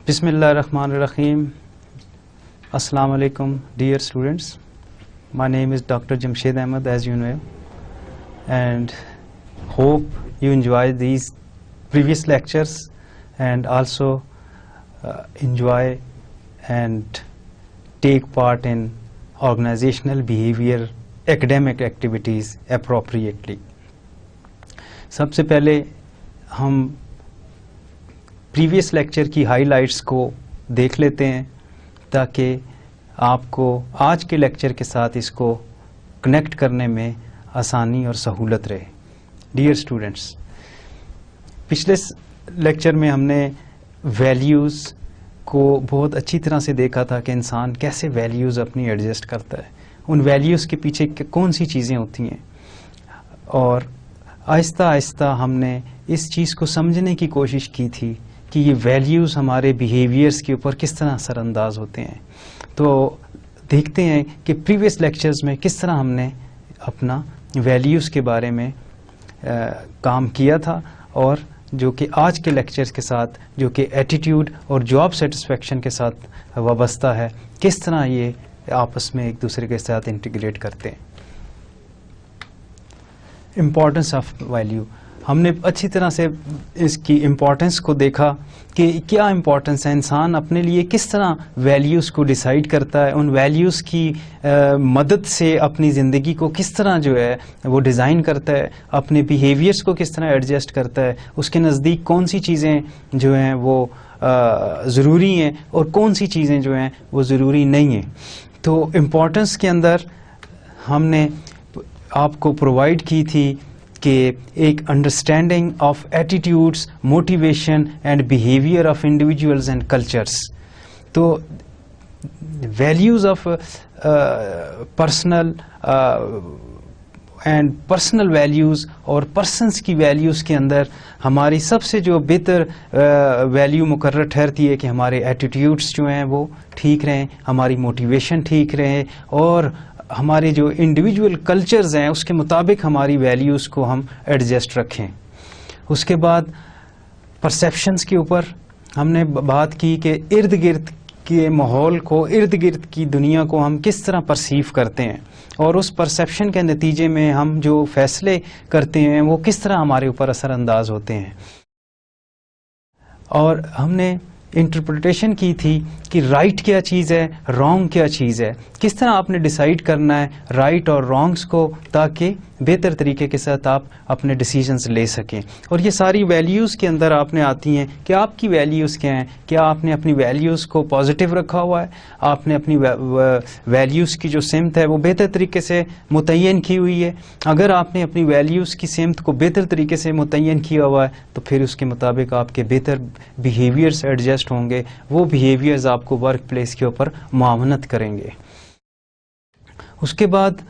Bismillah ar-Rahman ar-Rahim. Assalamu alaikum, dear students. My name is Dr. Jamshed Ahmed, as you know, and hope you enjoy these previous lectures and also enjoy and take part in organizational behavior academic activities appropriately. سب سے پہلے ہم previous lecture کی high lights کو دیکھ لیتے ہیں تاکہ آپ کو آج کے لیکچر کے ساتھ اس کو کنیکٹ کرنے میں آسانی اور سہولت رہے. ڈیئر اسٹوڈنٹس، پچھلے لیکچر میں ہم نے ویلیوز کو بہت اچھی طرح سے دیکھا تھا کہ انسان کیسے ویلیوز اپنی ایڈجسٹ کرتا ہے، ان ویلیوز کے پیچھے کون سی چیزیں ہوتی ہیں، اور آہستہ آہستہ ہم نے اس چیز کو سمجھنے کی کوشش کی تھی کہ یہ ویلیوز ہمارے بیہیویئرس کے اوپر کس طرح اثر انداز ہوتے ہیں. تو دیکھتے ہیں کہ پریویس لیکچرز میں کس طرح ہم نے اپنا ویلیوز کے بارے میں کام کیا تھا، اور جو کہ آج کے لیکچرز کے ساتھ جو کہ ایٹیٹیوڈ اور جاب سیٹسفیکشن کے ساتھ وابستہ ہے، کس طرح یہ آپس میں ایک دوسرے کے ساتھ انٹیگریٹ کرتے ہیں. امپورٹنس آف ویلیو، ہم نے اچھی طرح سے اس کی امپورٹنس کو دیکھا کہ کیا امپورٹنس ہے، انسان اپنے لیے کس طرح ویلیوز کو ڈیسائیڈ کرتا ہے، ان ویلیوز کی مدد سے اپنی زندگی کو کس طرح جو ہے وہ ڈیزائن کرتا ہے، اپنے بیہیویئرس کو کس طرح ایڈجسٹ کرتا ہے، اس کے نزدیک کون سی چیزیں جو ہیں وہ ضروری ہیں اور کون سی چیزیں جو ہیں وہ ضروری نہیں ہیں. تو امپورٹنس کے اندر ہم نے آپ کو پرووائڈ کی تھی کہ ایک understanding of attitudes, motivation and behaviour of individuals and cultures. تو values of personal and personal values اور پرسنس کی ویلیوز کے اندر ہماری سب سے جو بہتر ویلیو مقرر ٹھہرتی ہے کہ ہمارے ایٹیٹیوڈس جو ہیں وہ ٹھیک رہیں، ہماری موٹیویشن ٹھیک رہے، اور ہمارے جو انڈیویجول کلچرز ہیں اس کے مطابق ہماری ویلیوز کو ہم ایڈجسٹ رکھیں. اس کے بعد پرسیپشنز کے اوپر ہم نے بات کی کہ ارد گرد کے ماحول کو، ارد گرد کی دنیا کو ہم کس طرح پرسیو کرتے ہیں، اور اس پرسیپشن کے نتیجے میں ہم جو فیصلے کرتے ہیں وہ کس طرح ہمارے اوپر اثر انداز ہوتے ہیں. اور ہم نے انٹرپریٹیشن کی تھی کہ رائٹ کیا چیز ہے، رانگ کیا چیز ہے، کس طرح آپ نے ڈیسائیڈ کرنا ہے رائٹ اور رانگس کو تاکہ بہتر طریقے کے ساتھ آپ اپنے ڈیسیجنز لے سکیں. اور یہ ساری ویلیوز کے اندر آپ نے آتی ہیں کہ آپ کی ویلیوز کیا ہیں، کیا آپ نے اپنی ویلیوز کو پازیٹیو رکھا ہوا ہے، آپ نے اپنی ویلیوز کی جو سمت ہے وہ بہتر طریقے سے متعین کی ہوئی ہے. اگر آپ نے اپنی ویلیوز کی سمت کو بہتر طریقے سے متعین کیا ہوا ہے تو پھر اس کے مطابق آپ کے بہتر بیہیویئرس ایڈجسٹ ہوں گے، وہ بیہیویئرز آپ کو ورک پلیس کے اوپر معاونت کریں گے. اس کے بعد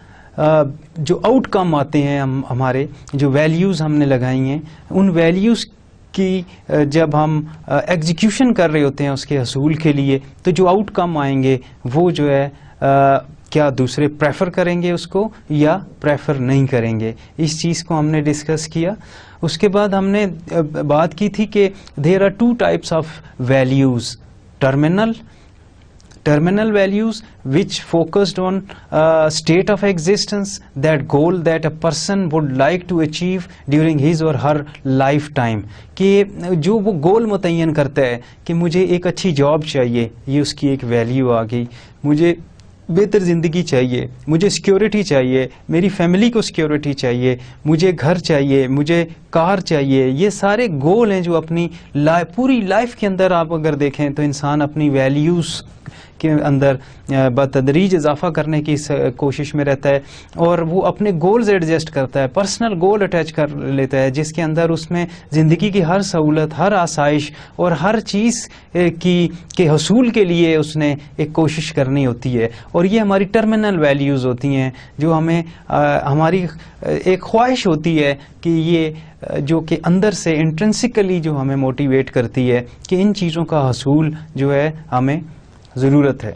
جو آؤٹ کم آتے ہیں ہمارے جو ویلیوز ہم نے لگائی ہیں، ان ویلیوز کی جب ہم ایگزیکیوشن کر رہے ہوتے ہیں اس کے حصول کے لیے، تو جو آؤٹ کم آئیں گے وہ جو ہے کیا دوسرے پریفر کریں گے اس کو یا پریفر نہیں کریں گے، اس چیز کو ہم نے ڈسکس کیا. اس کے بعد ہم نے بات کی تھی کہ there are two types of values, terminal values which focused on state of existence, that goal that a person would like to achieve during his or her lifetime. کہ جو وہ گول متعین کرتا ہے کہ مجھے ایک اچھی جاب چاہیے، یہ اس کی ایک ویلیو آ گئی، مجھے بہتر زندگی چاہیے، مجھے سیکیورٹی چاہیے، میری فیملی کو سیکیورٹی چاہیے، مجھے گھر چاہیے، مجھے کار چاہیے. یہ سارے گول ہیں جو اپنی پوری لائف کے اندر آپ اگر دیکھیں تو انسان اپنی ویلیوز کے اندر بتدریج اضافہ کرنے کی کوشش میں رہتا ہے، اور وہ اپنے گولز ایڈجسٹ کرتا ہے، پرسنل گول اٹیچ کر لیتا ہے، جس کے اندر اس میں زندگی کی ہر سہولت، ہر آسائش اور ہر چیز کے حصول کے لیے اس نے ایک کوشش کرنی ہوتی ہے. اور یہ ہماری ٹرمینل ویلیوز ہوتی ہیں جو ہمیں ہماری ایک خواہش ہوتی ہے کہ یہ جو کہ اندر سے انٹرنسکلی جو ہمیں موٹیویٹ کرتی ہے کہ ان چیزوں کا حصول جو ہے ہمیں ضرورت ہے.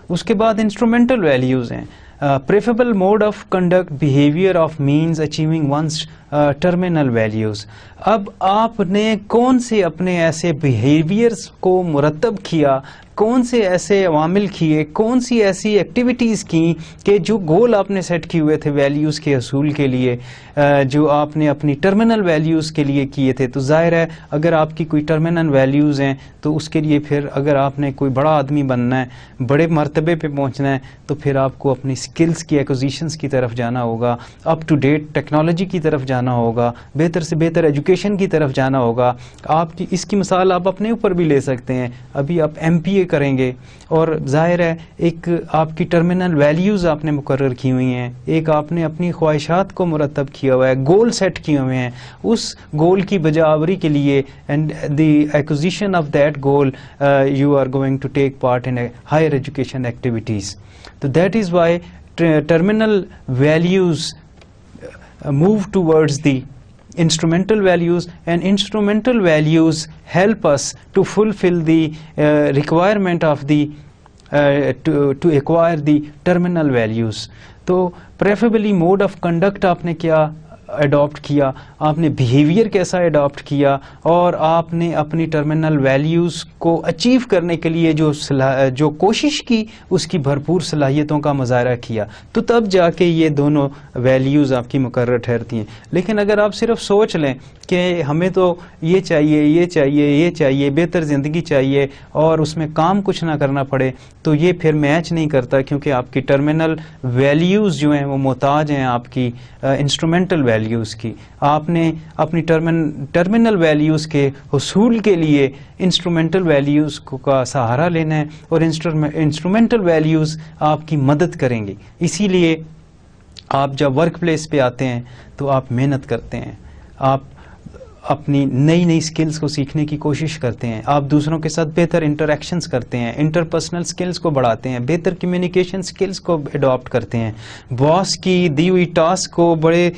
اس کے بعد انسٹرومنٹل ویلیوز ہیں. Preferable mode of conduct behaviour of means achieving one's terminal values. اب آپ نے کون سے اپنے ایسے بیہیویئرس کو مرتب کیا، کون سے ایسے عوامل کیے، کون سی ایسی ایکٹیویٹیز کی کہ جو گول آپ نے سیٹ کیے ہوئے تھے ویلیوز کے حصول کے لیے، جو آپ نے اپنی ٹرمینل ویلیوز کے لیے کیے تھے. تو ظاہر ہے اگر آپ کی کوئی ٹرمینل ویلیوز ہیں تو اس کے لیے پھر اگر آپ نے کوئی بڑا آدمی بننا ہے، بڑے مرتبے پہ پہنچنا ہے، تو پھر آپ کو اپنی سکلز کی ایکوزیشنز کی طرف جانا ہوگا، اپ ٹو ڈیٹ ٹیکنالوجی کی طرف جانا ہوگا، بہتر سے بہتر ایجوکیشن کی طرف جانا ہوگا. آپ کی اس کی مثال آپ اپنے اوپر بھی لے سکتے ہیں. ابھی آپ MPA کریں گے اور ظاہر ہے ایک آپ کی ٹرمینل ویلیوز آپ نے مقرر کی ہوئی ہیں، ایک آپ نے اپنی خواہشات کو مرتب کیا ہوا ہے، گول سیٹ کیے ہوئے ہیں. اس گول کی بجاوری کے لیے and the acquisition of that goal you are going to take part in higher education activities. تو that is why terminal values move towards the instrumental values, and instrumental values help us to fulfill the requirement of the to acquire the terminal values. تو preferably mode of conduct آپ نے کیا adapt کیا، آپ نے behaviour کیسا adapt کیا، اور آپ نے اپنی ٹرمینل ویلیوز کو اچیو کرنے کے لیے جو کوشش کی اس کی بھرپور صلاحیتوں کا مظاہرہ کیا، تو تب جا کے یہ دونوں ویلیوز آپ کی مقرر ٹھہرتی ہیں. لیکن اگر آپ صرف سوچ لیں کہ ہمیں تو یہ چاہیے، یہ چاہیے، یہ چاہیے، بہتر زندگی چاہیے، اور اس میں کام کچھ نہ کرنا پڑے، تو یہ پھر میچ نہیں کرتا، کیونکہ آپ کی ٹرمینل ویلیوز جو ہیں وہ محتاج ہیں آپ کی انسٹرومنٹل ویلیوز کی. آپ نے اپنی ٹرمینل ویلیوز کے حصول کے لیے انسٹرومنٹل ویلیوز کا سہارا لینا ہے، اور انسٹرومنٹل ویلیوز آپ کی مدد کریں گی. اسی لیے آپ جب ورک پلیس پہ آتے ہیں تو آپ محنت کرتے ہیں، آپ اپنی نئی نئی سکلز کو سیکھنے کی کوشش کرتے ہیں، آپ دوسروں کے ساتھ بہتر انٹریکشنز کرتے ہیں، انٹرپرسنل سکلز کو بڑھاتے ہیں، بہتر کمیونیکیشن سکلز کو اڈاپٹ کرتے ہیں، باس کی دی ہوئی ٹاسک کو بڑے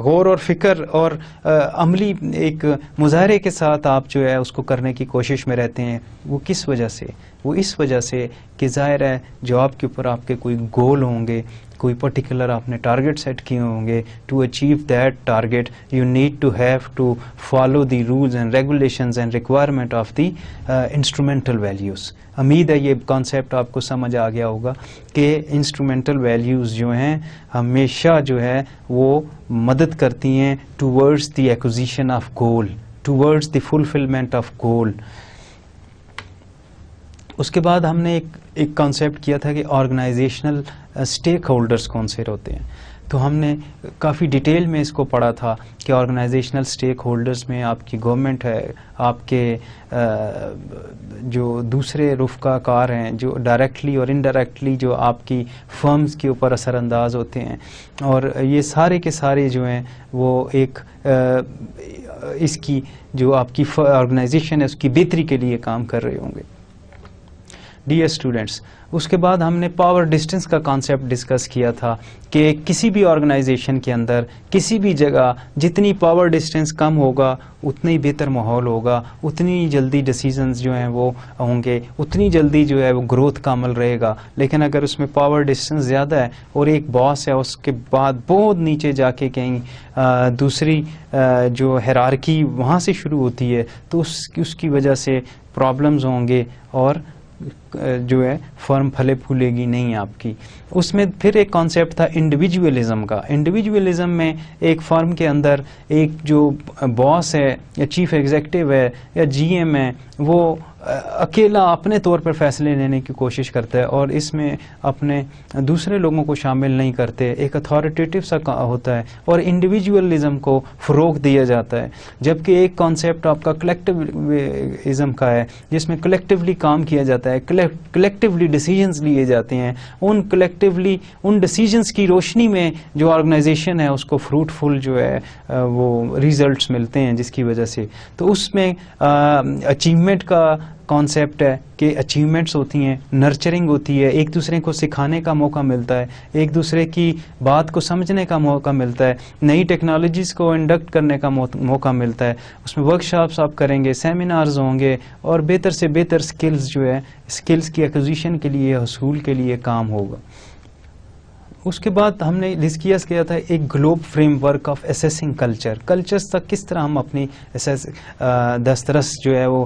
غور اور فکر اور عملی ایک مظاہرے کے ساتھ آپ جو ہے اس کو کرنے کی کوشش میں رہتے ہیں. وہ کس وجہ سے؟ وہ اس وجہ سے کہ ظاہر ہے جاب کے اوپر آپ کے کوئی گول ہوں گے، کوئی پرٹیکولر آپ نے ٹارگیٹ سیٹ کیے ہوں گے. To achieve that target you need to have to follow the rules and regulations and requirement of the instrumental values. امید ہے یہ کانسیپٹ آپ کو سمجھ آ گیا ہوگا کہ انسٹرومنٹل ویلیوز جو ہیں ہمیشہ جو ہے وہ مدد کرتی ہیں towards the acquisition of goal, towards the fulfilment of goal. اس کے بعد ہم نے ایک کانسیپٹ کیا تھا کہ آرگنائزیشنل اسٹیک ہولڈرز کون سے ہوتے ہیں. تو ہم نے کافی ڈیٹیل میں اس کو پڑھا تھا کہ آرگنائزیشنل اسٹیک ہولڈرز میں آپ کی گورنمنٹ ہے، آپ کے جو دوسرے رفقا کار ہیں جو ڈائریکٹلی اور انڈائریکٹلی جو آپ کی فرمز کے اوپر اثر انداز ہوتے ہیں، اور یہ سارے کے سارے جو ہیں وہ ایک اس کی جو آپ کی آرگنائزیشن ہے اس کی بہتری کے لیے کام کر رہے ہوں گے. ڈیئر اسٹوڈینٹس، اس کے بعد ہم نے پاور ڈسٹینس کا کانسیپٹ ڈسکس کیا تھا کہ کسی بھی آرگنائزیشن کے اندر کسی بھی جگہ جتنی پاور ڈسٹینس کم ہوگا اتنا ہی بہتر ماحول ہوگا، اتنی جلدی ڈیسیزنز جو ہیں وہ ہوں گے، اتنی جلدی جو ہے وہ گروتھ کا عمل رہے گا. لیکن اگر اس میں پاور ڈسٹینس زیادہ ہے اور ایک باس ہے اس کے بعد بہت نیچے جا کے کہیں دوسری جو ہیرارکی وہاں سے شروع ہوتی ہے، تو اس کی وجہ سے پرابلمز ہوں گے اور جو ہے فرم پھلے پھولے گی نہیں آپ کی. اس میں پھر ایک کانسیپٹ تھا انڈیویجولزم کا. انڈیویجولزم میں ایک فرم کے اندر ایک جو باس ہے یا چیف ایگزیکٹو ہے یا جی ایم ہے وہ اکیلا اپنے طور پر فیصلے لینے کی کوشش کرتا ہے اور اس میں اپنے دوسرے لوگوں کو شامل نہیں کرتے، ایک اتھارٹیٹیو سا ہوتا ہے اور انڈیویجولزم کو فروغ دیا جاتا ہے. جبکہ ایک کانسیپٹ آپ کا کلیکٹیوزم کا ہے جس میں کلیکٹیولی کام کیا جاتا ہے، کلیکٹیولی ڈیسیجنز لیے جاتے ہیں، ان ڈیسیجنز کی روشنی میں جو آرگنائزیشن ہے اس کو فروٹفل جو ہے وہ ریزلٹس ملتے ہیں، جس کی وجہ سے تو اس میں اچیومنٹ کا کانسیپٹ ہے کہ اچیومنٹس ہوتی ہیں، نرچرنگ ہوتی ہے، ایک دوسرے کو سکھانے کا موقع ملتا ہے، ایک دوسرے کی بات کو سمجھنے کا موقع ملتا ہے، نئی ٹیکنالوجیز کو انڈکٹ کرنے کا موقع ملتا ہے، اس میں ورک شاپس آپ کریں گے، سیمینارز ہوں گے، اور بہتر سے بہتر سکلز جو ہے سکلز کی ایکوزیشن کے لیے، حصول کے لیے کام ہوگا۔ اس کے بعد ہم نے ڈسکس کیا تھا ایک Globe frame work of assessing cultures تک کس طرح ہم اپنی دسترس جو ہے وہ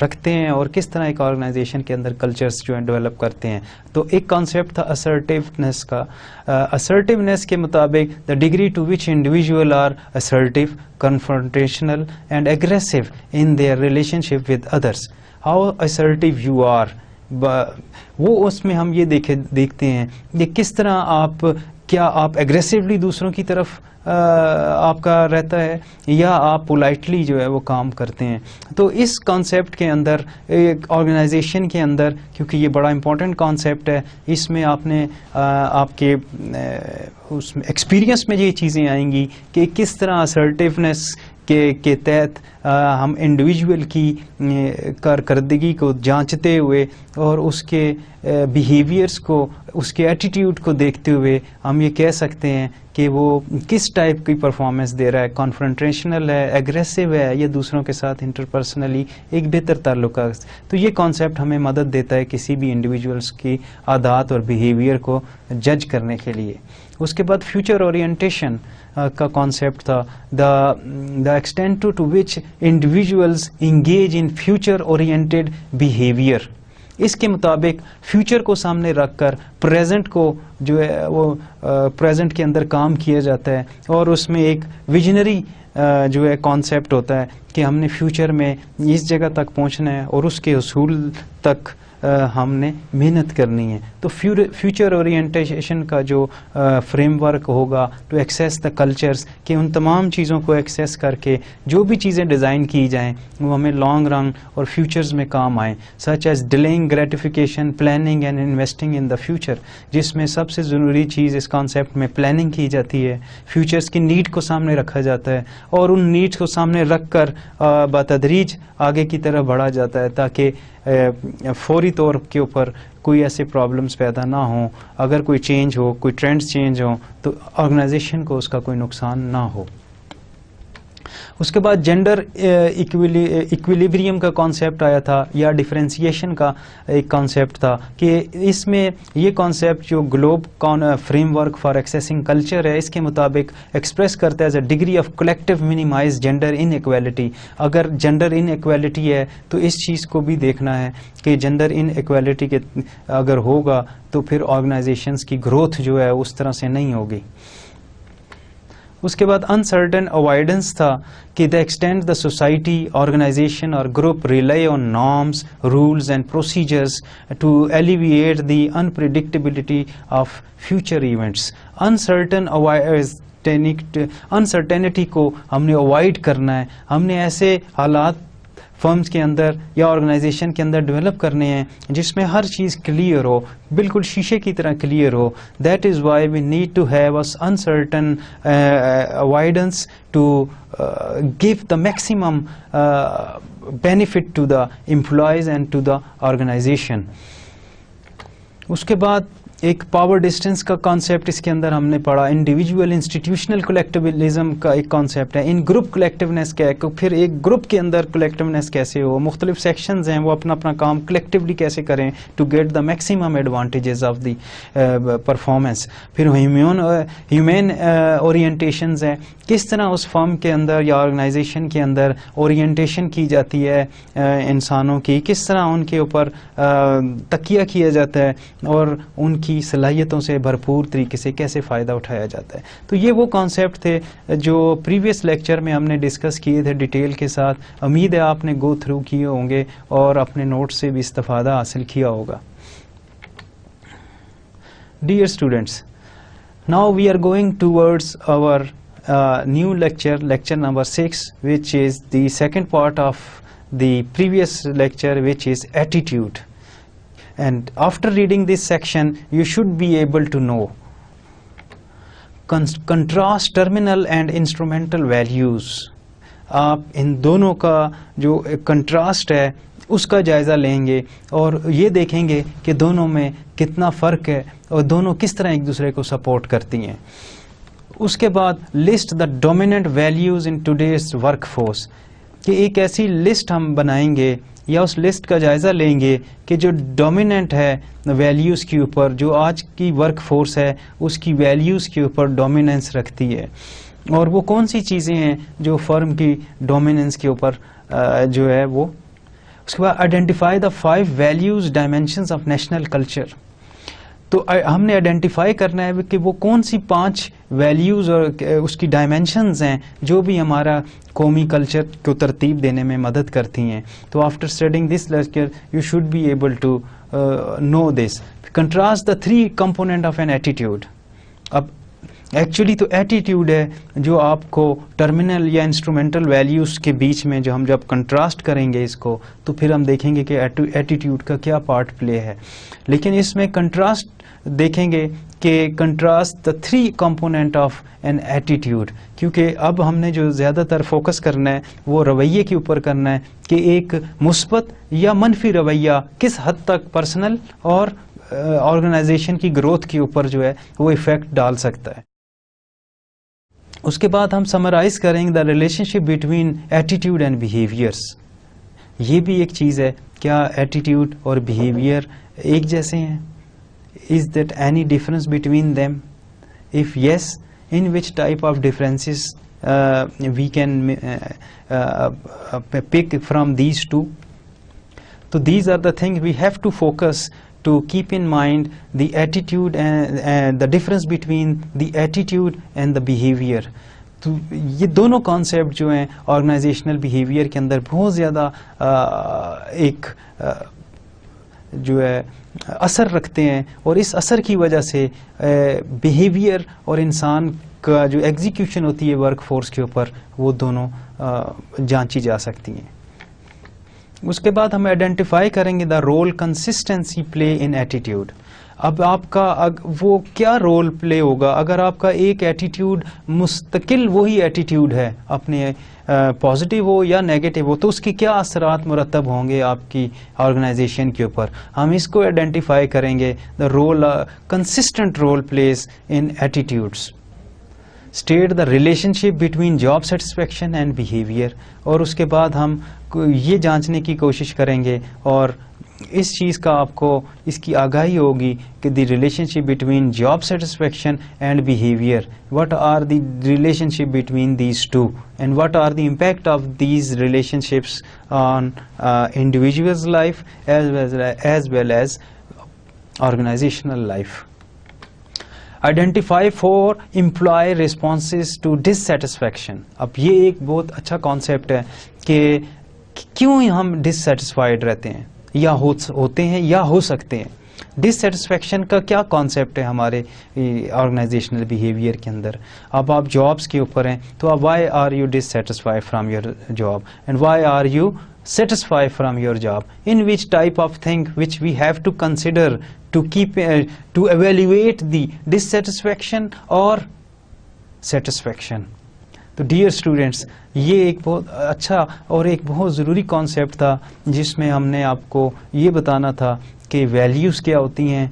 رکھتے ہیں اور کس طرح ایک آرگنائزیشن کے اندر کلچرز جو ہیں ڈیولپ کرتے ہیں۔ تو ایک کانسیپٹ تھا اسرٹیونیس کا۔ اسرٹیونیس کے مطابق the degree to which individual are assertive, confrontational and aggressive in their relationship with others, how assertive you are, وہ اس میں ہم یہ دیکھتے ہیں کہ کس طرح آپ ایگریسولی دوسروں کی طرف آپ کا رہتا ہے یا آپ پولائٹلی جو ہے وہ کام کرتے ہیں۔ تو اس کانسیپٹ کے اندر ایک آرگنائزیشن کے اندر، کیونکہ یہ بڑا امپورٹنٹ کانسیپٹ ہے، اس میں آپ نے آپ کے اس میں ایکسپیرینس میں یہ چیزیں آئیں گی کہ کس طرح اسرٹیونیس کے تحت ہم انڈیویجول کی کارکردگی کو جانچتے ہوئے اور اس کے بیہیویئرس کو، اس کے ایٹیٹیوڈ کو دیکھتے ہوئے ہم یہ کہہ سکتے ہیں کہ وہ کس ٹائپ کی پرفارمنس دے رہا ہے، کانفرنٹیشنل ہے، ایگریسو ہے، یا دوسروں کے ساتھ انٹرپرسنلی ایک بہتر تعلقات۔ تو یہ کانسیپٹ ہمیں مدد دیتا ہے کسی بھی انڈیویجولس کی عادات اور بیہیویئر کو جج کرنے کے لیے۔ اس کے بعد فیوچر اورینٹیشن کا کانسیپٹ تھا، the extent to which individuals engage in future oriented behaviour. اس کے مطابق فیوچر کو سامنے رکھ کر پریزنٹ کو جو ہے وہ پریزنٹ کے اندر کام کیا جاتا ہے، اور اس میں ایک ویژنری جو ہے کانسیپٹ ہوتا ہے کہ ہم نے فیوچر میں اس جگہ تک پہنچنا ہے اور اس کے حصول تک ہم نے محنت کرنی ہے۔ تو فیوچر اورینٹیشن کا جو فریم ورک ہوگا ٹو ایکسیس دا کلچرز، کہ ان تمام چیزوں کو ایکسیس کر کے جو بھی چیزیں ڈیزائن کی جائیں وہ ہمیں لانگ رن اور فیوچرز میں کام آئیں، such as dealing gratification, planning and investing in the future, جس میں سب سے ضروری چیز اس کانسیپٹ میں پلاننگ کی جاتی ہے، فیوچرز کی نیڈ کو سامنے رکھا جاتا ہے اور ان نیڈس کو سامنے رکھ کر بتدریج آگے کی طرف بڑھا جاتا ہے تاکہ فوری طور کے اوپر کوئی ایسے پرابلمس پیدا نہ ہوں، اگر کوئی چینج ہو، کوئی ٹرینڈز چینج ہوں تو آرگنائزیشن کو اس کا کوئی نقصان نہ ہو۔ اس کے بعد جینڈر ایکویلیبریم کا کانسیپٹ آیا تھا، یا ڈفرینسیشن کا ایک کانسیپٹ تھا کہ اس میں یہ کانسیپٹ جو globe framework for assessing culture ہے، اس کے مطابق ایکسپریس کرتا ہے as a degree of collective minimize gender inequality. اگر جینڈر ان ایکویلٹی ہے تو اس چیز کو بھی دیکھنا ہے کہ جینڈر ان ایکویلٹی کے اگر ہوگا تو پھر آرگنائزیشنز کی گروتھ جو ہے اس طرح سے نہیں ہوگی۔ اس کے بعد انسرٹن اوائڈنس تھا کہ the extent the society, organisation اور group rely on norms, rules and procedures to alleviate the unpredictability of future events. Uncertainty کو ہم نے اوائڈ کرنا ہے، ہم نے ایسے حالات فرمز کے اندر یا آرگنائزیشن کے اندر ڈیولپ کرنے ہیں جس میں ہر چیز کلیئر ہو، بالکل شیشے کی طرح کلیئر ہو۔ That is why we need to have a uncertainty avoidance to give the maximum benefit to the employees and to the organization. اس کے بعد ایک پاور ڈسٹینس کا کانسیپٹ اس کے اندر ہم نے پڑھا، انڈیویجول انسٹیٹیوشنل کلیکٹیوزم کا ایک کانسیپٹ ہے، ان گروپ کلیکٹیونیس کیا ہے، پھر ایک گروپ کے اندر کلیکٹیونیس کیسے ہو، مختلف سیکشنز ہیں وہ اپنا اپنا کام کلیکٹیولی کیسے کریں to get the maximum advantages of the performance. پھر ہیومن اورینٹیشنز ہیں، کس طرح اس فرم کے اندر یا آرگنائزیشن کے اندر اورینٹیشن کی جاتی ہے انسانوں کی، کس طرح ان کے اوپر تکیہ کیا جاتا ہے اور ان کی صلاحیتوں سے بھرپور طریقے سے کیسے فائدہ اٹھایا جاتا ہے۔ تو یہ وہ کانسیپٹ تھے جو پریویس لیکچر میں ہم نے ڈسکس کیے تھے ڈیٹیل کے ساتھ۔ امید ہے آپ نے گو تھرو کیے ہوں گے اور اپنے نوٹ سے بھی استفادہ حاصل کیا ہوگا۔ Dear students, now we are going towards our new lecture number 6, which is the second part of the previous lecture, which is attitude. and after reading this section you should be able to know contrast terminal and instrumental values. آپ ان دونوں کا جو contrast ہے اس کا جائزہ لیں گے اور یہ دیکھیں گے کہ دونوں میں کتنا فرق ہے اور دونوں کس طرح ایک دوسرے کو سپورٹ کرتی ہیں. اس کے بعد list the dominant values in today's work force, کہ ایک ایسی لسٹ ہم بنائیں گے یا اس لسٹ کا جائزہ لیں گے کہ جو ڈومیننٹ ہے ویلیوز کے اوپر, جو آج کی ورک فورس ہے اس کی ویلیوز کے اوپر ڈومیننس رکھتی ہے, اور وہ کون سی چیزیں ہیں جو فرم کی ڈومیننس کے اوپر جو ہے وہ. اس کے بعد identify the 5 values dimensions of national culture. تو ہم نے آئیڈینٹیفائی کرنا ہے کہ وہ کون سی 5 ویلیوز اور اس کی ڈائمینشنز ہیں جو بھی ہمارا قومی کلچر کو ترتیب دینے میں مدد کرتی ہیں. تو after studying this lecture you should be able to know this. Contrast the 3 component of an attitude. اب ایکچولی تو ایٹیٹیوڈ ہے جو آپ کو ٹرمینل یا انسٹرومنٹل ویلیوز کے بیچ میں جو ہم جب کنٹراسٹ کریں گے اس کو تو پھر ہم دیکھیں گے کہ ایٹیٹیوڈ کا کیا پارٹ پلے ہے. لیکن اس میں کنٹراسٹ دیکھیں گے کہ contrast the 3 component of an attitude, کیونکہ اب ہم نے جو زیادہ تر فوکس کرنا ہے وہ رویے کے اوپر کرنا ہے کہ ایک مثبت یا منفی رویہ کس حد تک پرسنل اور آرگنائزیشن کی گروتھ کے اوپر جو ہے وہ ایفیکٹ ڈال سکتا ہے. اس کے بعد ہم سمرائز کریں گے دا relationship between attitude and behaviours. یہ بھی ایک چیز ہے, کیا ایٹیٹیوڈ اور بیہیویئر ایک جیسے ہیں؟ Is that any difference between them? If yes, in which type of differences we can pick from these two. تو these are the thing we have to focus to keep in mind the attitude and the difference between the attitude and the behavior. تو یہ دونوں concept جو ہیں organizational behaviour کے اندر بہت زیادہ ایک جو ہے اثر رکھتے ہیں, اور اس اثر کی وجہ سے بیہیویئر اور انسان کا جو ایگزیکیوشن ہوتی ہے ورک فورس کے اوپر وہ دونوں جانچی جا سکتی ہیں. اس کے بعد ہم آئیڈینٹیفائی کریں گے the role consistency play in attitude. اب آپ کا وہ کیا رول پلے ہوگا اگر آپ کا ایک ایٹیٹیوڈ مستقل وہی ایٹیٹیوڈ ہے, اپنے پازیٹیو ہو یا نیگیٹو ہو, تو اس کے کیا اثرات مرتب ہوں گے آپ کی آرگنائزیشن کے اوپر. ہم اس کو آئیڈینٹیفائی کریں گے the role consistent role plays in attitudes. State the relationship between job satisfaction and behaviour. اور اس کے بعد ہم یہ جانچنے کی کوشش کریں گے اور اس چیز کا آپ کو اس کی آگاہی ہوگی کہ the relationship between job satisfaction and behaviour, what are the relationship between these two and what are the impact of these relationships on individuals life as well as organisational life. Identify 4 employee responses to dissatisfaction. اب یہ ایک بہت اچھا concept ہے کہ کیوں ہم ڈسسیٹسفائیڈ رہتے ہیں یا ہوتے ہیں یا ہو سکتے ہیں. ڈسسیٹسفیکشن کا کیا کانسیپٹ ہے ہمارے آرگنائزیشنل بیہیویئر کے اندر. اب آپ جابس کے اوپر ہیں تو اب why are you dissatisfy from your job and why are you satisfied from your job, in which type of thing which we have to consider to keep to evaluate the dissatisfaction or satisfaction. تو dear students, یہ ایک بہت اچھا اور ایک بہت ضروری concept تھا جس میں ہم نے آپ کو یہ بتانا تھا کہ ویلیوز کیا ہوتی ہیں,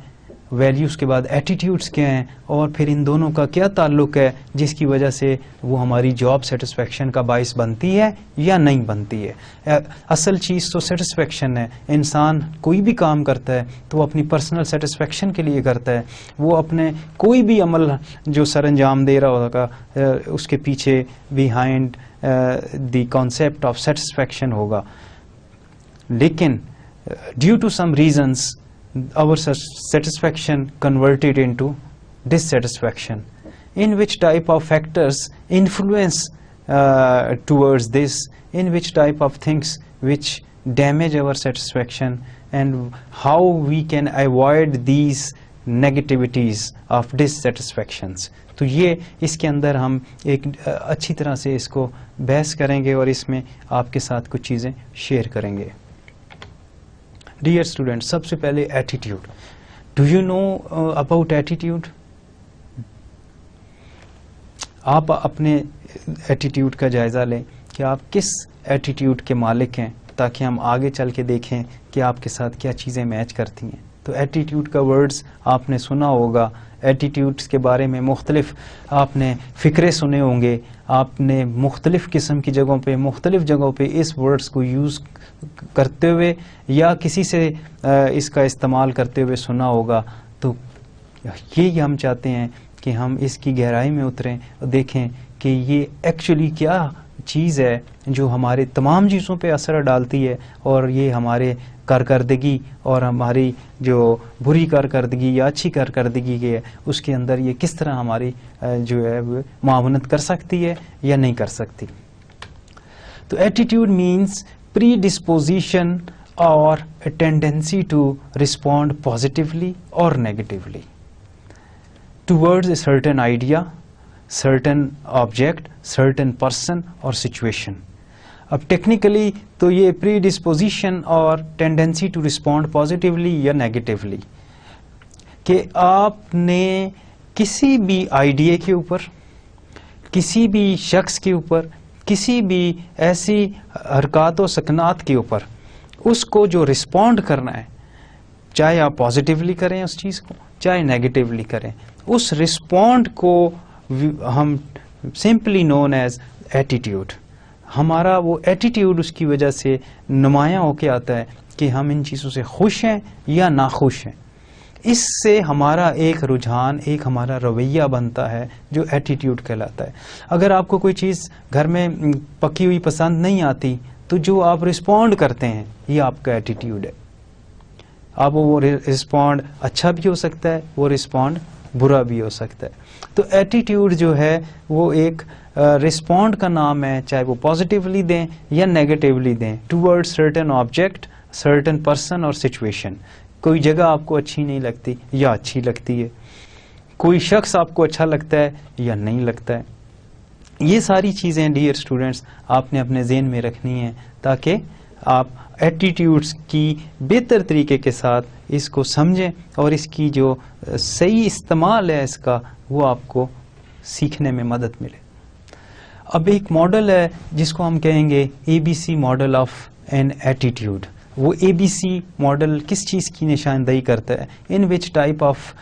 ویلیوز کے بعد ایٹیٹیوڈس کیا ہیں, اور پھر ان دونوں کا کیا تعلق ہے جس کی وجہ سے وہ ہماری جاب سیٹسفیکشن کا باعث بنتی ہے یا نہیں بنتی ہے. اصل چیز تو سیٹسفیکشن ہے. انسان کوئی بھی کام کرتا ہے تو وہ اپنی پرسنل سیٹسفیکشن کے لیے کرتا ہے. وہ اپنے کوئی بھی عمل جو سر انجام دے رہا ہوگا اس کے پیچھے behind the concept of satisfaction ہوگا. لیکن due to some reasons our satisfaction converted into dissatisfaction. In which type of factors influence towards this, in which type of things which damage our satisfaction, and how we can avoid these negativities of dissatisfactions. تو یہ اس کے اندر ہم ایک اچھی طرح سے اس کو بحث کریں گے اور اس میں آپ کے ساتھ کچھ چیزیں شیئر کریں گے. ڈیئر اسٹوڈینٹ، سب سے پہلے attitude. Do you know about attitude? آپ اپنے ایٹیٹیوڈ کا جائزہ لیں کہ آپ کس ایٹیٹیوڈ کے مالک ہیں، تاکہ ہم آگے چل کے دیکھیں کہ آپ کے ساتھ کیا چیزیں میچ کرتی ہیں. تو ایٹیٹیوڈ کا ورڈز آپ نے سنا ہوگا، ایٹیٹیوڈز کے بارے میں مختلف آپ نے فکرے سنے ہوں گے، آپ نے مختلف قسم کی جگہوں پہ مختلف جگہوں پہ اس ورڈز کو یوز کرتے ہوئے یا کسی سے اس کا استعمال کرتے ہوئے سنا ہوگا. تو یہ ہم چاہتے ہیں کہ ہم اس کی گہرائی میں اتریں اور دیکھیں کہ یہ ایکچولی کیا چیز ہے جو ہمارے تمام چیزوں پہ اثر ڈالتی ہے، اور یہ ہمارے کارکردگی اور ہماری جو بری کارکردگی یا اچھی کارکردگی ہے اس کے اندر یہ کس طرح ہماری جو ہے معاونت کر سکتی ہے یا نہیں کر سکتی. تو ایٹیٹیوڈ مینس پری ڈسپوزیشن اور ٹینڈنسی ٹو رسپونڈ پازیٹیولی اور negatively towards a certain idea, certain object, certain person اور سچویشن. اب ٹیکنیکلی تو یہ پری ڈسپوزیشن اور ٹینڈنسی ٹو رسپونڈ پازیٹیولی یا نیگیٹیولی کہ آپ نے کسی بھی آئیڈیا کے اوپر، کسی بھی شخص کے اوپر، کسی بھی ایسی حرکات و سکنات کے اوپر اس کو جو رسپونڈ کرنا ہے، چاہے آپ پازیٹیولی کریں اس چیز کو، چاہے نیگیٹیولی کریں، اس رسپونڈ کو ہم سمپلی نون ایز ایٹیٹیوڈ. ہمارا وہ ایٹیٹیوڈ اس کی وجہ سے نمایاں ہو کے آتا ہے کہ ہم ان چیزوں سے خوش ہیں یا ناخوش ہیں. اس سے ہمارا ایک رجحان، ایک ہمارا رویہ بنتا ہے جو ایٹیٹیوڈ کہلاتا ہے. اگر آپ کو کوئی چیز گھر میں پکی ہوئی پسند نہیں آتی تو جو آپ رسپونڈ کرتے ہیں یہ آپ کا ایٹیٹیوڈ ہے. آپ وہ رسپونڈ اچھا بھی ہو سکتا ہے، وہ رسپونڈ برا بھی ہو سکتا ہے. تو ایٹیٹیوڈ جو ہے وہ ایک رسپونڈ کا نام ہے، چاہے وہ پازیٹیولی دیں یا نیگیٹیولی دیں toward certain object, certain person اور سچویشن. کوئی جگہ آپ کو اچھی نہیں لگتی یا اچھی لگتی ہے، کوئی شخص آپ کو اچھا لگتا ہے یا نہیں لگتا ہے. یہ ساری چیزیں ڈیئر اسٹوڈینٹس آپ نے اپنے ذہن میں رکھنی ہیں تاکہ آپ ایٹیٹیوڈس کی بہتر طریقے کے ساتھ اس کو سمجھیں اور اس کی جو صحیح استعمال ہے اس کا وہ آپ کو سیکھنے میں مدد ملے. اب ایک ماڈل ہے جس کو ہم کہیں گے ABC model of an attitude. وہ ABC ماڈل کس چیز کی نشاندہی کرتا ہے؟ In which type of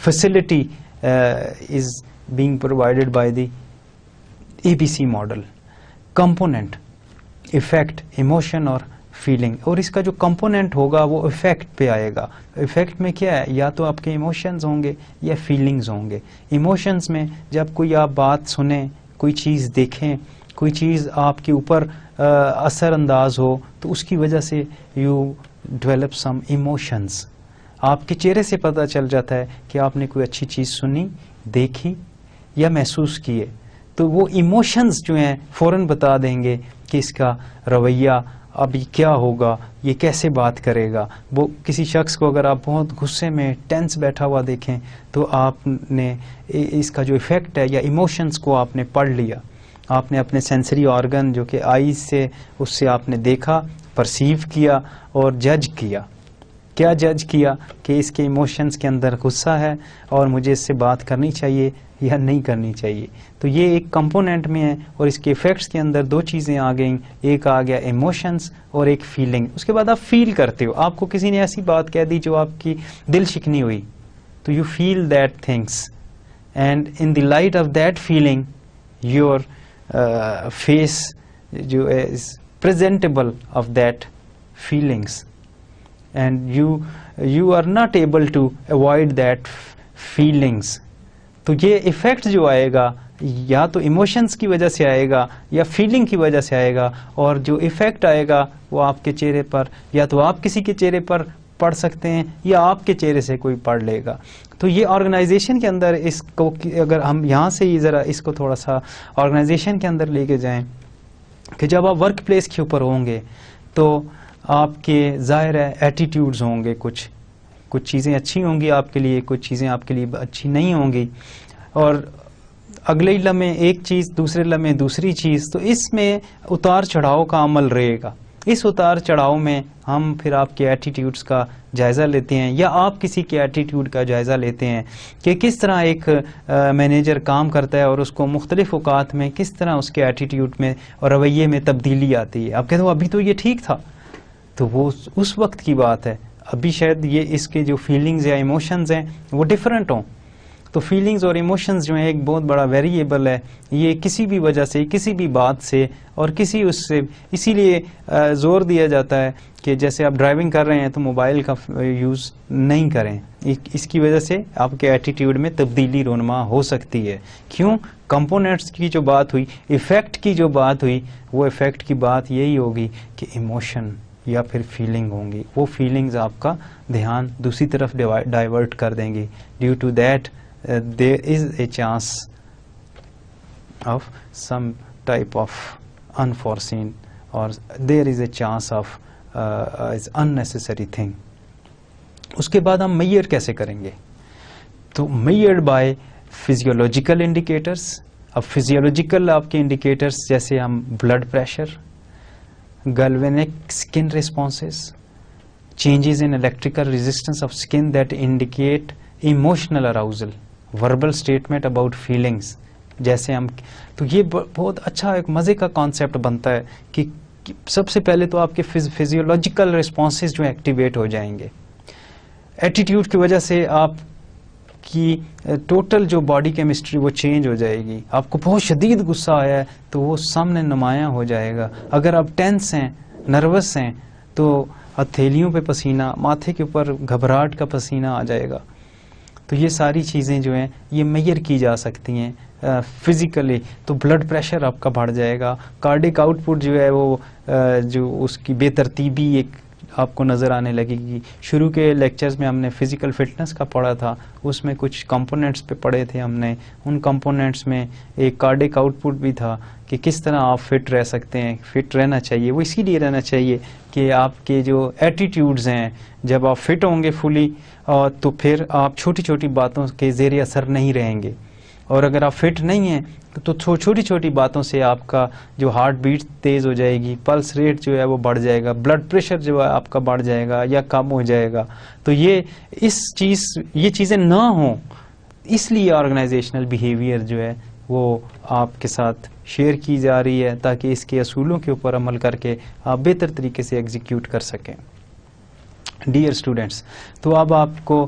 facility is being provided by the ABC model. Component, affect, emotion اور فیلنگ. اور اس کا جو کمپوننٹ ہوگا وہ افیکٹ پہ آئے گا. افیکٹ میں کیا ہے؟ یا تو آپ کے ایموشنز ہوں گے یا فیلنگز ہوں گے. ایموشنز میں جب کوئی آپ بات سنیں، کوئی چیز دیکھیں، کوئی چیز آپ کے اوپر اثر انداز ہو تو اس کی وجہ سے یو ڈیولپ سم ایموشنز. آپ کے چہرے سے پتہ چل جاتا ہے کہ آپ نے کوئی اچھی چیز سنی، دیکھی یا محسوس کیے. تو وہ ایموشنز جو ہیں فوراً بتا دیں گے کہ اس کا رویہ اب یہ کیا ہوگا، یہ کیسے بات کرے گا. وہ کسی شخص کو اگر آپ بہت غصے میں ٹینس بیٹھا ہوا دیکھیں تو آپ نے اس کا جو ایفیکٹ ہے یا ایموشنز کو آپ نے پڑھ لیا. آپ نے اپنے سینسری آرگن جو کہ آئیز سے اس سے آپ نے دیکھا، پرسیو کیا اور جج کیا. کیا جج کیا؟ کہ اس کے ایموشنز کے اندر غصہ ہے اور مجھے اس سے بات کرنی چاہیے یا نہیں کرنی چاہیے. تو یہ ایک کمپوننٹ میں ہے اور اس کے ایفیکٹس کے اندر دو چیزیں آ گئیں، ایک آ گیا ایموشنز اور ایک فیلنگ. اس کے بعد آپ فیل کرتے ہو. آپ کو کسی نے ایسی بات کہہ دی جو آپ کی دل شکنی ہوئی تو you feel that things and in the light of that feeling your face جو is presentable of that feelings and you are not able to avoid that feelings. تو یہ ایفیکٹ جو آئے گا یا تو ایموشنز کی وجہ سے آئے گا یا فیلنگ کی وجہ سے آئے گا، اور جو ایفیکٹ آئے گا وہ آپ کے چہرے پر یا تو آپ کسی کے چہرے پر پڑھ سکتے ہیں یا آپ کے چہرے سے کوئی پڑھ لے گا. تو یہ آرگنائزیشن کے اندر اس کو اگر ہم یہاں سے ہی ذرا اس کو تھوڑا سا آرگنائزیشن کے اندر لے کے جائیں کہ جب آپ ورک پلیس کے اوپر ہوں گے تو آپ کے ظاہر ہے ایٹیٹیوڈز ہوں گے، کچھ چیزیں اچھی ہوں گی آپ کے لیے، کچھ چیزیں آپ کے لیے اچھی نہیں ہوں گی، اور اگلے لمحے ایک چیز، دوسرے لمحے دوسری چیز. تو اس میں اتار چڑھاؤ کا عمل رہے گا. اس اتار چڑھاؤ میں ہم پھر آپ کے ایٹیٹیوڈز کا جائزہ لیتے ہیں یا آپ کسی کے ایٹیٹیوڈ کا جائزہ لیتے ہیں کہ کس طرح ایک مینیجر کام کرتا ہے اور اس کو مختلف اوقات میں کس طرح اس کے ایٹیٹیوڈ میں اور رویے میں تبدیلی آتی ہے. آپ کہتے ہو ابھی تو یہ ٹھیک تھا، تو وہ اس وقت کی بات ہے، ابھی شاید یہ اس کے جو فیلنگز یا ایموشنز ہیں وہ ڈیفرنٹ ہوں. تو فیلنگز اور ایموشنز جو ہیں ایک بہت بڑا ویریبل ہے، یہ کسی بھی وجہ سے کسی بھی بات سے اور کسی اس سے، اسی لیے زور دیا جاتا ہے کہ جیسے آپ ڈرائیونگ کر رہے ہیں تو موبائل کا یوز نہیں کریں، اس کی وجہ سے آپ کے ایٹیٹیوڈ میں تبدیلی رونما ہو سکتی ہے. کیوں؟ کمپوننٹس کی جو بات ہوئی، ایفیکٹ کی جو بات ہوئی، وہ ایفیکٹ کی بات یہی ہوگی کہ ایموشن یا پھر فیلنگ ہوں گی، وہ فیلنگز آپ کا دھیان دوسری طرف ڈائیورٹ کر دیں گی. Due to that there is a chance of some type of unforeseen or there is a chance of is unnecessary thing. اس کے بعد ہم میئر کیسے کریں گے؟ تو میئرڈ بائی فزیولوجیکل انڈیکیٹرس. اب فزیولوجیکل آپ کے انڈیکیٹرس جیسے ہم blood pressure, galvanic skin responses, changes in electrical resistance of skin that indicate emotional arousal, verbal statement about feelings. جیسے ہم تو یہ بہت اچھا ایک مزے کا کانسیپٹ بنتا ہے کہ سب سے پہلے تو آپ کے فزیولوجیکل رسپانسز جو ایکٹیویٹ ہو جائیں گے. ایٹیٹیوڈ کی وجہ سے آپ کی ٹوٹل جو باڈی کیمسٹری وہ چینج ہو جائے گی. آپ کو بہت شدید غصہ آیا ہے تو وہ سامنے نمایاں ہو جائے گا. اگر آپ ٹینس ہیں، نروس ہیں، تو ہتھیلیوں پہ پسینہ، ماتھے کے اوپر گھبراہٹ کا پسینہ آ جائے گا. تو یہ ساری چیزیں جو ہیں یہ میئر کی جا سکتی ہیں فزیکلی. تو بلڈ پریشر آپ کا بڑھ جائے گا، کارڈک آؤٹ پٹ جو ہے وہ جو اس کی بے ترتیبی ایک آپ کو نظر آنے لگے گی. شروع کے لیکچرز میں ہم نے فزیکل فٹنس کا پڑھا تھا، اس میں کچھ کمپوننٹس پہ پڑھے تھے ہم نے. ان کمپوننٹس میں ایک کارڈک آؤٹ پٹ بھی تھا کہ کس طرح آپ فٹ رہ سکتے ہیں. فٹ رہنا چاہیے، وہ اسی لیے رہنا چاہیے کہ آپ کے جو ایٹیٹیوڈز ہیں جب آپ فٹ ہوں گے فلی تو پھر آپ چھوٹی چھوٹی باتوں کے زیر اثر نہیں رہیں گے. اور اگر آپ فٹ نہیں ہیں تو چھوٹی چھوٹی باتوں سے آپ کا جو ہارٹ بیٹ تیز ہو جائے گی، پلس ریٹ جو ہے وہ بڑھ جائے گا، بلڈ پریشر جو ہے آپ کا بڑھ جائے گا یا کم ہو جائے گا. تو یہ چیزیں نہ ہوں، اس لیے آرگنائزیشنل بیہیویئر جو ہے وہ آپ کے ساتھ شیئر کی جا رہی ہے تاکہ اس کے اصولوں کے اوپر عمل کر کے آپ بہتر طریقے سے ایگزیکیوٹ کر سکیں. ڈیئر اسٹوڈینٹس، تو اب آپ کو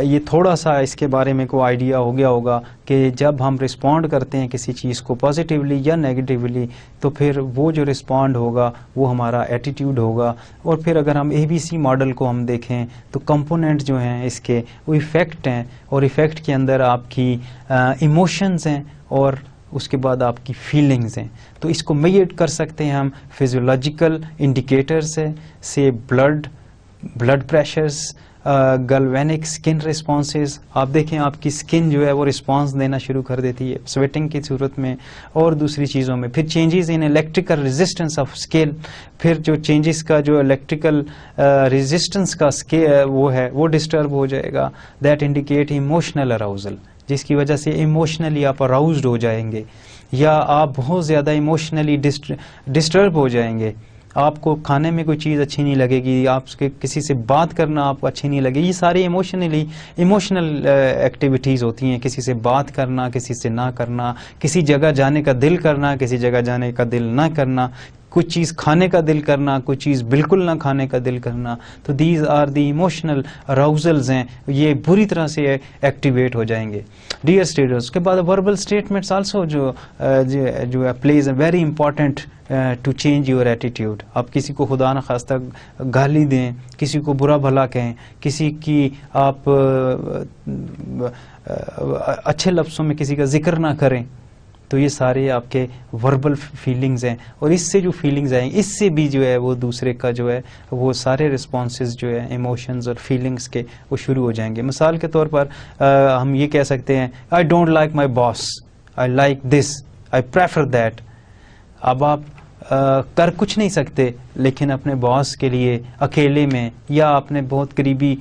یہ تھوڑا سا اس کے بارے میں کوئی آئیڈیا ہو گیا ہوگا کہ جب ہم رسپونڈ کرتے ہیں کسی چیز کو پازیٹیولی یا نیگیٹیولی تو پھر وہ جو رسپونڈ ہوگا وہ ہمارا ایٹیٹیوڈ ہوگا. اور پھر اگر ہم ABC ماڈل کو ہم دیکھیں تو کمپوننٹ جو ہیں اس کے وہ ایفیکٹ ہیں، اور ایفیکٹ کے اندر آپ کی ایموشنز ہیں اور اس کے بعد آپ کی فیلنگز ہیں. تو اس کو میئر کر سکتے ہیں ہم فزیولوجیکل انڈیکیٹرز سے بلڈ پریشرز، گلوینک سکن رسپانسز. آپ دیکھیں آپ کی سکن جو ہے وہ رسپانس دینا شروع کر دیتی ہے سویٹنگ کی صورت میں اور دوسری چیزوں میں. پھر changes in electrical resistance of scale, پھر جو چینجز کا جو الیکٹریکل ریزسٹنس کا وہ ہے وہ ڈسٹرب ہو جائے گا. دیٹ انڈیکیٹ ایموشنل اراؤزل، جس کی وجہ سے ایموشنلی آپ اراؤزڈ ہو جائیں گے یا آپ بہت زیادہ ایموشنلی ڈسٹرب ہو جائیں گے. آپ کو کھانے میں کوئی چیز اچھی نہیں لگے گی، آپ کے کسی سے بات کرنا آپ کو اچھی نہیں لگے. یہ ساری ایموشنل ایکٹیویٹیز ہوتی ہیں. کسی سے بات کرنا، کسی سے نہ کرنا، کسی جگہ جانے کا دل کرنا، کسی جگہ جانے کا دل نہ کرنا، کچھ چیز کھانے کا دل کرنا، کوئی چیز بالکل نہ کھانے کا دل کرنا. تو دیز آر دی ایموشنل اراؤزلز ہیں، یہ بری طرح سے ایکٹیویٹ ہو جائیں گے. ڈیئر اسٹوڈنٹس، اس کے بعد وربل اسٹیٹمنٹس آلسو جو please a very important to change your attitude. آپ کسی کو خدا نخواستہ گالی دیں، کسی کو برا بھلا کہیں، کسی کی آپ اچھے لفظوں میں کسی کا ذکر نہ کریں، تو یہ سارے آپ کے وربل فیلنگز ہیں. اور اس سے جو فیلنگز آئیں اس سے بھی جو ہے وہ دوسرے کا جو ہے وہ سارے رسپانسز جو ہے ایموشنز اور فیلنگز کے وہ شروع ہو جائیں گے. مثال کے طور پر ہم یہ کہہ سکتے ہیں I don't like my boss, I like this, I prefer that. اب آپ کر کچھ نہیں سکتے لیکن اپنے باس کے لیے اکیلے میں یا اپنے بہت قریبی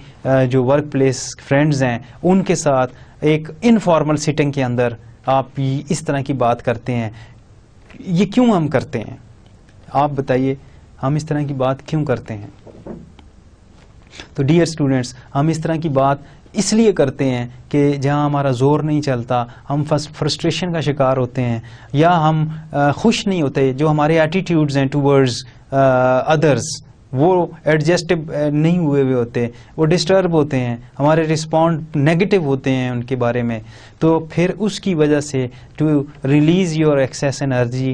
جو ورک پلیس فرینڈز ہیں ان کے ساتھ ایک انفارمل سیٹنگ کے اندر آپ اس طرح کی بات کرتے ہیں. یہ کیوں ہم کرتے ہیں آپ بتائیے؟ ہم اس طرح کی بات کیوں کرتے ہیں؟ تو ڈیئر اسٹوڈینٹس، ہم اس طرح کی بات اس لیے کرتے ہیں کہ جہاں ہمارا زور نہیں چلتا ہم فرسٹریشن کا شکار ہوتے ہیں، یا ہم خوش نہیں ہوتے، جو ہمارے ایٹیٹیوڈز ہیں ٹورڈز ادرز وہ ایڈجسٹ نہیں ہوئے ہوتے، وہ ڈسٹرب ہوتے ہیں، ہمارے رسپونڈ نیگیٹو ہوتے ہیں ان کے بارے میں. تو پھر اس کی وجہ سے to release your excess energy,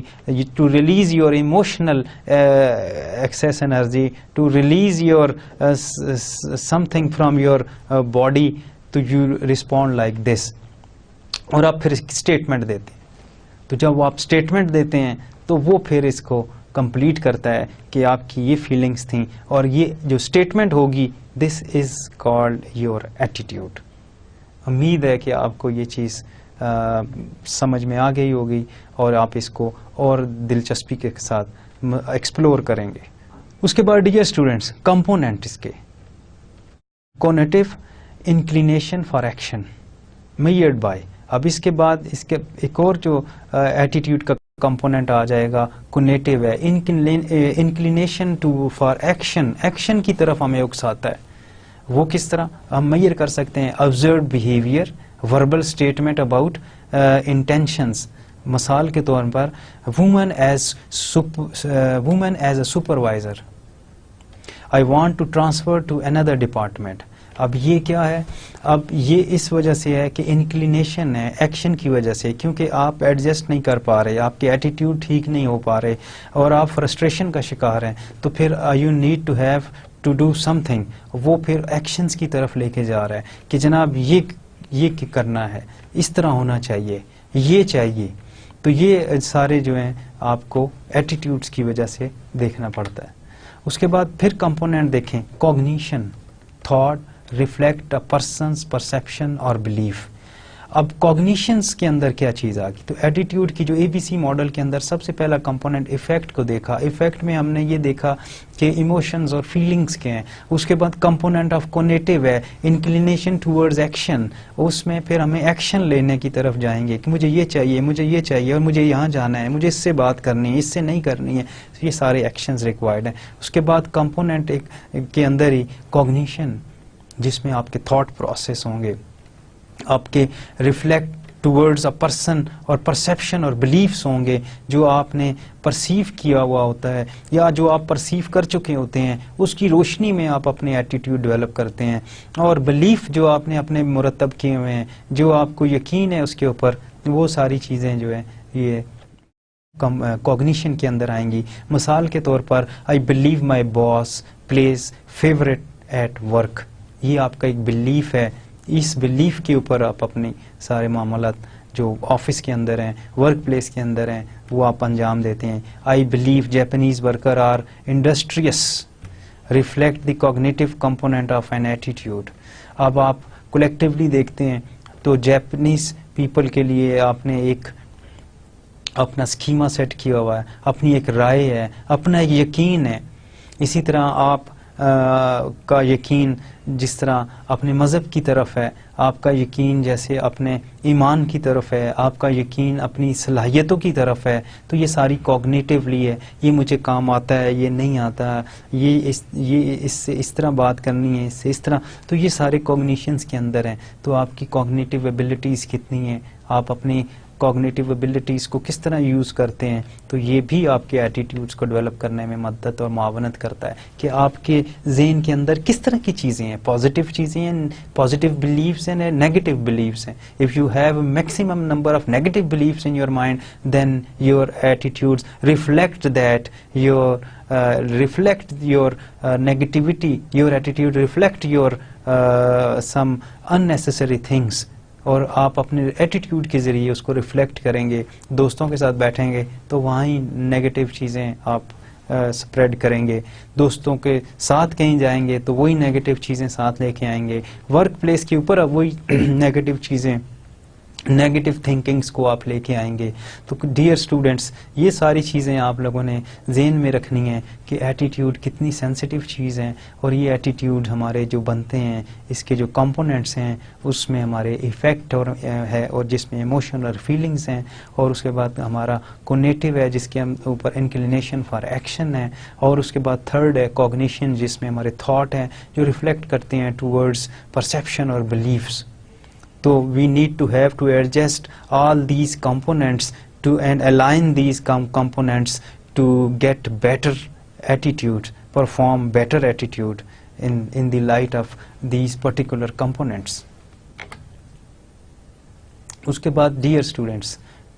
to release your emotional excess energy, to release your something from your body, تو یو رسپونڈ لائک دس، اور آپ پھر اسٹیٹمنٹ دیتے ہیں. تو جب آپ اسٹیٹمنٹ دیتے ہیں تو وہ پھر اس کو کمپلیٹ کرتا ہے کہ آپ کی یہ فیلنگس تھیں، اور یہ جو اسٹیٹمنٹ ہوگی دس از کالڈ یور ایٹیٹیوڈ. امید ہے کہ آپ کو یہ چیز سمجھ میں آ گئی ہوگی اور آپ اس کو اور دلچسپی کے ساتھ ایکسپلور کریں گے. اس کے بعد ڈیئر اسٹوڈینٹس، کمپوننٹ اس کے conative inclination for action measured by. اب اس کے بعد اس کے ایک اور جو ایٹیٹیوڈ کا کمپوننٹ آ جائے گا کونیٹو ہے، inclination to for action, action کی طرف ہمیں اکساتا ہے. وہ کس طرح ہم میئر کر سکتے ہیں؟ Observed behaviour, verbal statement about intentions. مثال کے طور پر woman as a supervisor, I want to transfer to another department. اب یہ کیا ہے؟ اب یہ اس وجہ سے ہے کہ انکلینیشن ہے ایکشن کی وجہ سے، کیونکہ آپ ایڈجسٹ نہیں کر پا رہے، آپ کے ایٹیٹیوڈ ٹھیک نہیں ہو پا رہے اور آپ فرسٹریشن کا شکار ہیں، تو پھر you need to have to do something. وہ پھر ایکشنز کی طرف لے کے جا رہا ہے کہ جناب یہ کرنا ہے، اس طرح ہونا چاہیے، یہ چاہیے. تو یہ سارے جو ہیں آپ کو ایٹیٹیوڈز کی وجہ سے دیکھنا پڑتا ہے. اس کے بعد پھر کمپوننٹ دیکھیں، cognition, thought, reflect a person's perception اور بلیف. اب کوگنیشنس کے اندر کیا چیز آ گئی؟ تو ایٹیٹیوڈ کی جو اے بی سی ماڈل کے اندر سب سے پہلا کمپوننٹ افیکٹ کو دیکھا. افیکٹ میں ہم نے یہ دیکھا کہ ایموشنز اور فیلنگز کے ہیں. اس کے بعد کمپوننٹ آف کونیٹو ہے انکلینیشن ٹورڈز ایکشن. اس میں پھر ہمیں ایکشن لینے کی طرف جائیں گے کہ مجھے یہ چاہیے، مجھے یہ چاہیے، اور مجھے یہاں جانا ہے، مجھے اس سے بات کرنی ہے، اس سے نہیں کرنی ہے. یہ سارے ایکشنز ریکوائرڈ ہیں. اس کے بعد کمپوننٹ کے اندر ہی کوگنیشن، جس میں آپ کے تھاٹ پروسیس ہوں گے، آپ کے ریفلیکٹ ٹورڈز اے پرسن اور پرسیپشن اور بلیفس ہوں گے، جو آپ نے پرسیو کیا ہوا ہوتا ہے یا جو آپ پرسیو کر چکے ہوتے ہیں، اس کی روشنی میں آپ اپنے ایٹیٹیوڈ ڈیولپ کرتے ہیں. اور بلیف جو آپ نے اپنے مرتب کیے ہوئے ہیں، جو آپ کو یقین ہے اس کے اوپر، وہ ساری چیزیں جو ہیں یہ کوگنیشن کے اندر آئیں گی. مثال کے طور پر I believe my boss plays favourite at work. یہ آپ کا ایک بلیف ہے. اس بلیف کے اوپر آپ اپنی سارے معاملات جو آفس کے اندر ہیں، ورک پلیس کے اندر ہیں، وہ آپ انجام دیتے ہیں. I believe Japanese worker are industrious reflect the cognitive component of an attitude. اب آپ کولیکٹیولی دیکھتے ہیں تو جیپنیز پیپل کے لیے آپ نے ایک اپنا سکیما سیٹ کیا ہوا ہے، اپنی ایک رائے ہے، اپنا ایک یقین ہے. اسی طرح آپ کا یقین جس طرح اپنے مذہب کی طرف ہے، آپ کا یقین جیسے اپنے ایمان کی طرف ہے، آپ کا یقین اپنی صلاحیتوں کی طرف ہے. تو یہ ساری کوگنیٹیولی ہے، یہ مجھے کام آتا ہے، یہ نہیں آتا، یہ اس سے اس طرح بات کرنی ہے، اس سے اس طرح. تو یہ سارے کوگنیشنز کے اندر ہیں. تو آپ کی کوگنیٹیو ایبلٹیز کتنی ہیں، آپ اپنی کوگنیٹیو ایبلٹیز کو کس طرح یوز کرتے ہیں. تو یہ بھی آپ کے ایٹیٹیوڈز کو ڈیولپ کرنے میں مدد اور معاونت کرتا ہے کہ آپ کے ذہن کے اندر کس طرح کی چیزیں ہیں، پازیٹیو چیزیں ہیں، پازیٹیو بلیفس ہیں، نیگیٹو بلیفس ہیں. If you have maximum number of negative beliefs in your mind then your attitudes reflect that, reflect your negativity, your attitude reflect your some unnecessary things. اور آپ اپنے attitude کے ذریعے اس کو reflect کریں گے. دوستوں کے ساتھ بیٹھیں گے تو وہاں ہی نیگیٹو چیزیں آپ سپریڈ کریں گے. دوستوں کے ساتھ کہیں جائیں گے تو وہی نیگیٹو چیزیں ساتھ لے کے آئیں گے. ورک پلیس کے اوپر اب وہی نیگیٹو چیزیں نیگیٹو تھنکنگس کو آپ لے کے آئیں گے. تو ڈیئر اسٹوڈنٹس یہ ساری چیزیں آپ لوگوں نے ذہن میں رکھنی ہیں کہ ایٹیٹیوڈ کتنی سینسٹیو چیز ہیں, اور یہ ایٹیٹیوڈ ہمارے جو بنتے ہیں اس کے جو کمپوننٹس ہیں اس میں ہمارے ایفیکٹ اور ہے, اور جس میں ایموشنل اور فیلنگس ہیں, اور اس کے بعد ہمارا کونیٹیو ہے جس کے ہم اوپر انکلینیشن فار ایکشن ہے, اور اس کے بعد تھرڈ ہے کوگنیشن جس میں ہمارے تھاٹ ہیں جو ریفلیکٹ کرتے ہیں ٹورڈز پرسیپشن اور beliefs. So we need to have to adjust all these components to and align these components to get better attitude, perform better attitude in the light of these particular components. Uske baad dear students,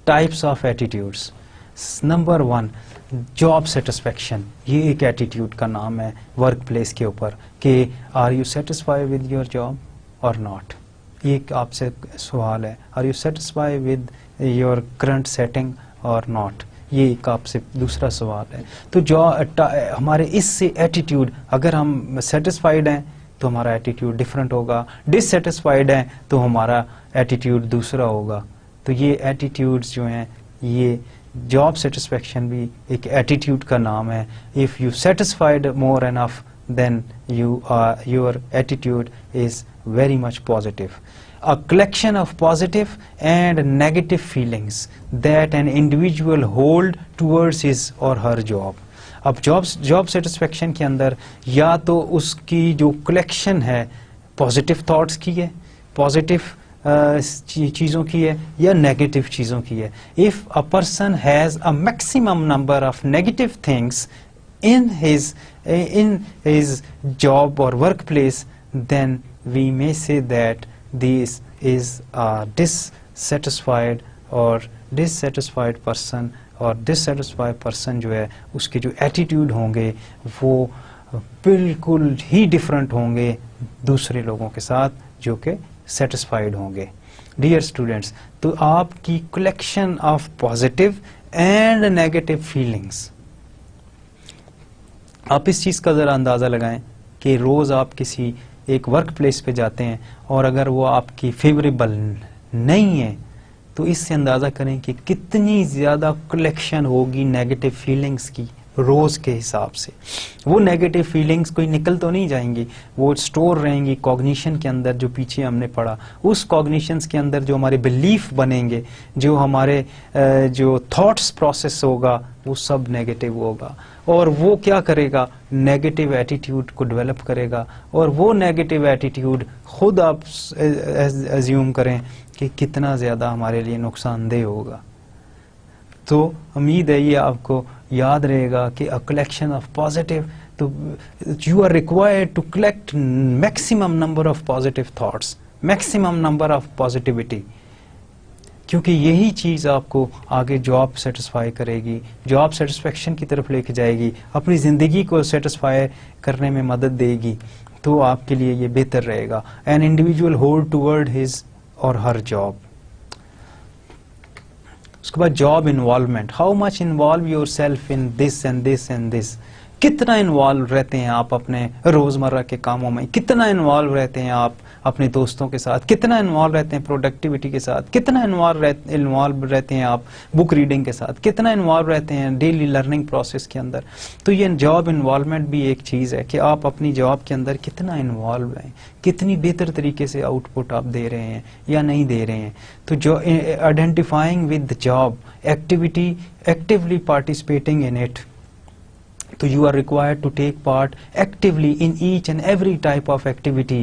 types of attitudes. Number 1, job satisfaction. یہ ایک attitude کا نام ہے work place کے اوپر کہ are you satisfied with your job or not. یہ ایک آپ سے سوال ہے, are you satisfied with your current setting or not. یہ ایک آپ سے دوسرا سوال ہے. تو جو ہمارے اس سے ایٹیٹیوڈ, اگر ہم سیٹسفائیڈ ہیں تو ہمارا ایٹیٹیوڈ ڈفرینٹ ہوگا, ڈس سیٹسفائیڈ ہیں تو ہمارا ایٹیٹیوڈ دوسرا ہوگا. تو یہ ایٹیٹیوڈز جو ہیں, یہ جاب سیٹسفیکشن بھی ایک ایٹیٹیوڈ کا نام ہے. If you satisfied more enough then your attitude is very much positive. A collection of positive and negative feelings that an individual hold towards his or her job. اب job satisfaction کے اندر یا تو اس کی جو collection ہے positive thoughts کی ہے, positive چیزوں کی ہے, یا نیگیٹو چیزوں کی ہے. If a person has a maximum number of negative things in his job or workplace, then we may say that this is a dissatisfied person, اور dissatisfied person جو ہے اس کے جو ایٹیٹیوڈ ہوں گے وہ بالکل ہی ڈفرینٹ ہوں گے دوسرے لوگوں کے ساتھ جو کہ سیٹسفائیڈ ہوں گے. ڈیئر اسٹوڈینٹس, تو آپ کی collection of positive and negative feelings, آپ اس چیز کا ذرا اندازہ لگائیں کہ روز آپ کسی ایک ورک پلیس پہ جاتے ہیں اور اگر وہ آپ کی فیوریبل نہیں ہے تو اس سے اندازہ کریں کہ کتنی زیادہ کلیکشن ہوگی نیگیٹو فیلنگز کی روز کے حساب سے. وہ نیگیٹو فیلنگز کوئی نکل تو نہیں جائیں گی, وہ سٹور رہیں گی کوگنیشن کے اندر جو پیچھے ہم نے پڑھا. اس کوگنیشنز کے اندر جو ہمارے بلیف بنیں گے, جو ہمارے جو تھاٹس پروسیس ہوگا وہ سب نیگیٹو ہوگا, اور وہ کیا کرے گا, نیگیٹو ایٹیٹیوڈ کو ڈیولپ کرے گا. اور وہ نیگیٹو ایٹیٹیوڈ خود آپ ایزیوم کریں کہ کتنا زیادہ ہمارے لیے نقصان دہ ہوگا. تو امید ہے یہ آپ کو یاد رہے گا کہ a collection of positive, تو you are required to collect maximum number of positive thoughts, maximum number of positivity, کیونکہ یہی چیز آپ کو آگے جاب سیٹسفائی کرے گی, جاب سیٹسفیکشن کی طرف لے کے جائے گی, اپنی زندگی کو سیٹسفائی کرنے میں مدد دے گی. تو آپ کے لیے یہ بہتر رہے گا. an individual hold toward his or her job. اس کے بعد job involvement, how much involve your self in this and this and this. کتنا انوالو رہتے ہیں آپ اپنے روزمرہ کے کاموں میں, کتنا انوالو رہتے ہیں آپ اپنے دوستوں کے ساتھ, کتنا انوالو رہتے ہیں پروڈکٹیوٹی کے ساتھ, کتنا انوالو رہتے ہیں آپ بک ریڈنگ کے ساتھ, کتنا انوالو رہتے ہیں ڈیلی لرننگ پروسیس کے اندر. تو یہ جاب انوالومنٹ بھی ایک چیز ہے کہ آپ اپنی جاب کے اندر کتنا انوالو ہیں, کتنی بہتر طریقے سے آؤٹ پٹ آپ دے رہے ہیں یا نہیں دے رہے ہیں. تو جو identifying with job activity, actually participating in it. So you are required to take part actively in each and every type of activity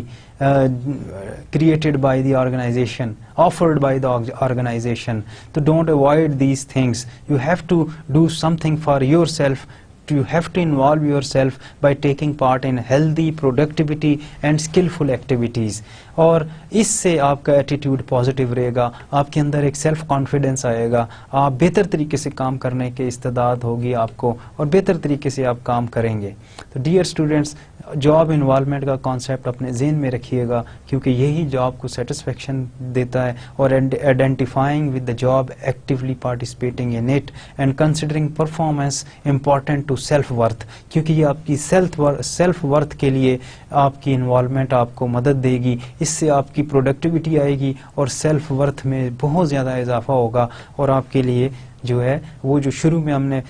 created by the organization, offered by the organization. So don't avoid these things. You have to do something for yourself. You have to involve yourself by taking part in healthy productivity and skillful activities. اور اس سے آپ کا attitude positive رہے گا, آپ کے اندر ایک self confidence آئے گا, آپ بہتر طریقے سے کام کرنے کے استعداد ہوگی آپ کو, اور بہتر طریقے سے آپ کام کریں گے. تو ڈیئر اسٹوڈینٹس, جاب انوالومنٹ کا کانسیپٹ اپنے ذہن میں رکھیے گا کیونکہ یہی جاب کو سیٹسفیکشن دیتا ہے. اور identifying with the job, actually participating in it and considering performance important to to self worth, کیونکہ یہ آپ کی سیلف ورتھ کے لیے آپ کی انوالومنٹ آپ کو مدد دے گی، اس سے آپ کی پروڈکٹیوٹی آئے گی اور سیلف ورتھ میں بہت زیادہ اضافہ ہوگا، اور آپ کے لیے جو ہے وہ جو شروع میں ہم نے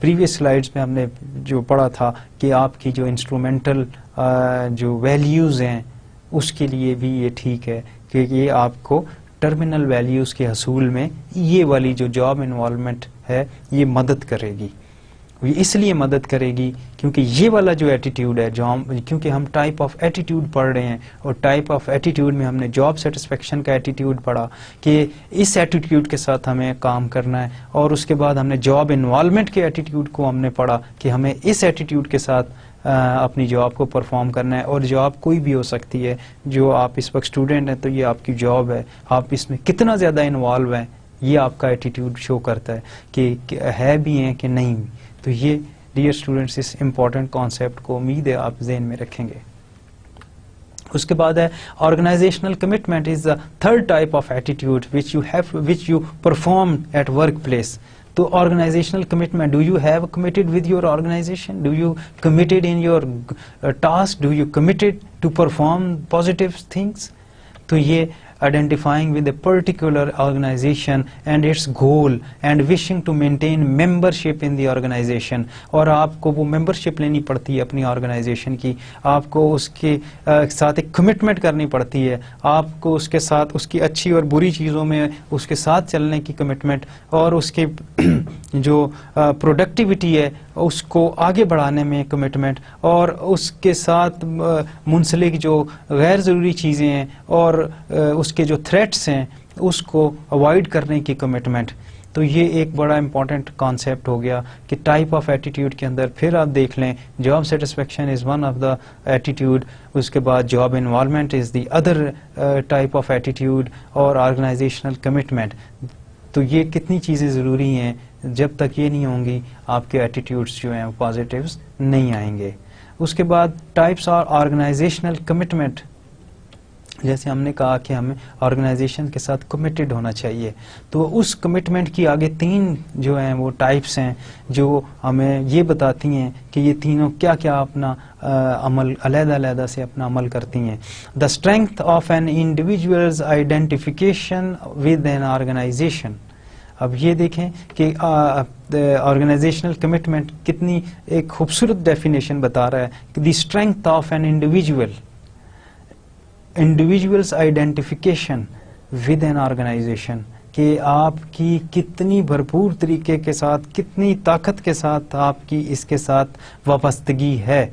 پریویس سلائیڈز میں ہم نے جو پڑھا تھا کہ آپ کی جو انسٹرومنٹل جو ویلیوز ہیں اس کے لیے بھی یہ ٹھیک ہے کہ یہ آپ کو ٹرمینل ویلیوز کے حصول میں یہ والی جو جاب انوالومنٹ ہے یہ مدد کرے گی. یہ اس لیے مدد کرے گی کیونکہ یہ والا جو ایٹیٹیوڈ ہے، جو کیونکہ ہم ٹائپ آف ایٹیٹیوڈ پڑھ رہے ہیں، اور ٹائپ آف ایٹیٹیوڈ میں ہم نے جاب سیٹسفیکشن کا ایٹیٹیوڈ پڑھا کہ اس ایٹیٹیوڈ کے ساتھ ہمیں کام کرنا ہے، اور اس کے بعد ہم نے جاب انوالومنٹ کے ایٹیٹیوڈ کو ہم نے پڑھا کہ ہمیں اس ایٹیٹیوڈ کے ساتھ اپنی جاب کو پرفارم کرنا ہے. اور جاب کوئی بھی ہو سکتی ہے، جو آپ اس وقت اسٹوڈنٹ ہیں تو یہ آپ کی جاب ہے، آپ اس میں کتنا زیادہ انوالو ہیں یہ آپ کا ایٹیٹیوڈ شو کرتا ہے کہ ہے بھی ہیں کہ نہیں. تو یہ ڈیئر اسٹوڈنٹس اس امپورٹنٹ کانسیپٹ کو امید ہے آپ ذہن میں رکھیں گے. اس کے بعد ہے organisational commitment is the third type of attitude which you perform at workplace. تو organisational commitment, do you have committed with your organisation, do you committed in your task, do you committed to perform positive things. تو یہ identifying with a particular organization and its goal and wishing to maintain membership in the organization. اور آپ کو وہ membership لینی پڑتی ہے اپنی آرگنائزیشن کی، آپ کو اس کے ساتھ ایک کمٹمنٹ کرنی پڑتی ہے، آپ کو اس کے ساتھ اس کی اچھی اور بری چیزوں میں اس کے ساتھ چلنے کی کمٹمنٹ، اور اس کے جو پروڈکٹیوٹی ہے اس کو آگے بڑھانے میں کمٹمنٹ، اور اس کے ساتھ منسلک جو غیر ضروری چیزیں ہیں اور اس کے جو تھریٹس ہیں اس کو اوائڈ کرنے کی کمٹمنٹ. تو یہ ایک بڑا امپورٹنٹ کانسیپٹ ہو گیا کہ ٹائپ آف ایٹیٹیوڈ کے اندر پھر آپ دیکھ لیں job satisfaction is one of the attitude, اس کے بعد job involvement is the other type of attitude, اور آرگنائزیشنل کمٹمنٹ. تو یہ کتنی چیزیں ضروری ہیں، جب تک یہ نہیں ہوں گی آپ کے ایٹیٹیوڈس جو ہیں وہ پازیٹیوز نہیں آئیں گے. اس کے بعد ٹائپس آر آرگنائزیشنل کمٹمنٹ، جیسے ہم نے کہا کہ ہمیں آرگنائزیشن کے ساتھ کمیٹڈ ہونا چاہیے، تو اس کمٹمنٹ کی آگے تین جو ہیں وہ ٹائپس ہیں جو ہمیں یہ بتاتی ہیں کہ یہ تینوں کیا کیا اپنا عمل علیحدہ علیحدہ سے اپنا عمل کرتی ہیں. The strength of an individual's identification with an organization. اب یہ دیکھیں کہ آرگنائزیشنل کمٹمنٹ کتنی ایک خوبصورت ڈیفینیشن بتا رہا ہے. The strength of an individual's identification with an organization, کہ آپ کی کتنی بھرپور طریقے کے ساتھ، کتنی طاقت کے ساتھ آپ کی اس کے ساتھ وابستگی ہے.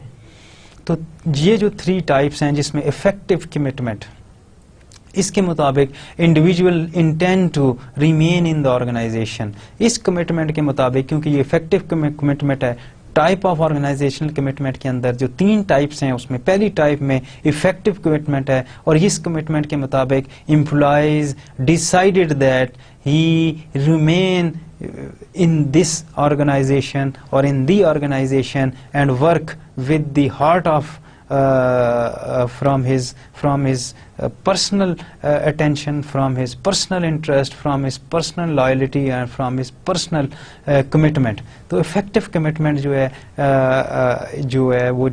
تو یہ جو 3 ٹائپس ہیں جس میں افیکٹو کمٹمنٹ، اس کے مطابق individual intend to remain in the organization. اس کمٹمنٹ کے مطابق، کیونکہ یہ افیکٹو کمٹمنٹ ہے، ٹائپ آف آرگنائزیشنل کمٹمنٹ کے اندر جو 3 ٹائپس ہیں اس میں پہلی ٹائپ میں افیکٹو کمٹمنٹ ہے، اور اس کمٹمنٹ کے مطابق employees decided that he remain in this organization or in the organization and work with the heart of from his personal attention, from his personal interest, from his personal loyalty and from his personal commitment. تو effective commitment جو ہے وہ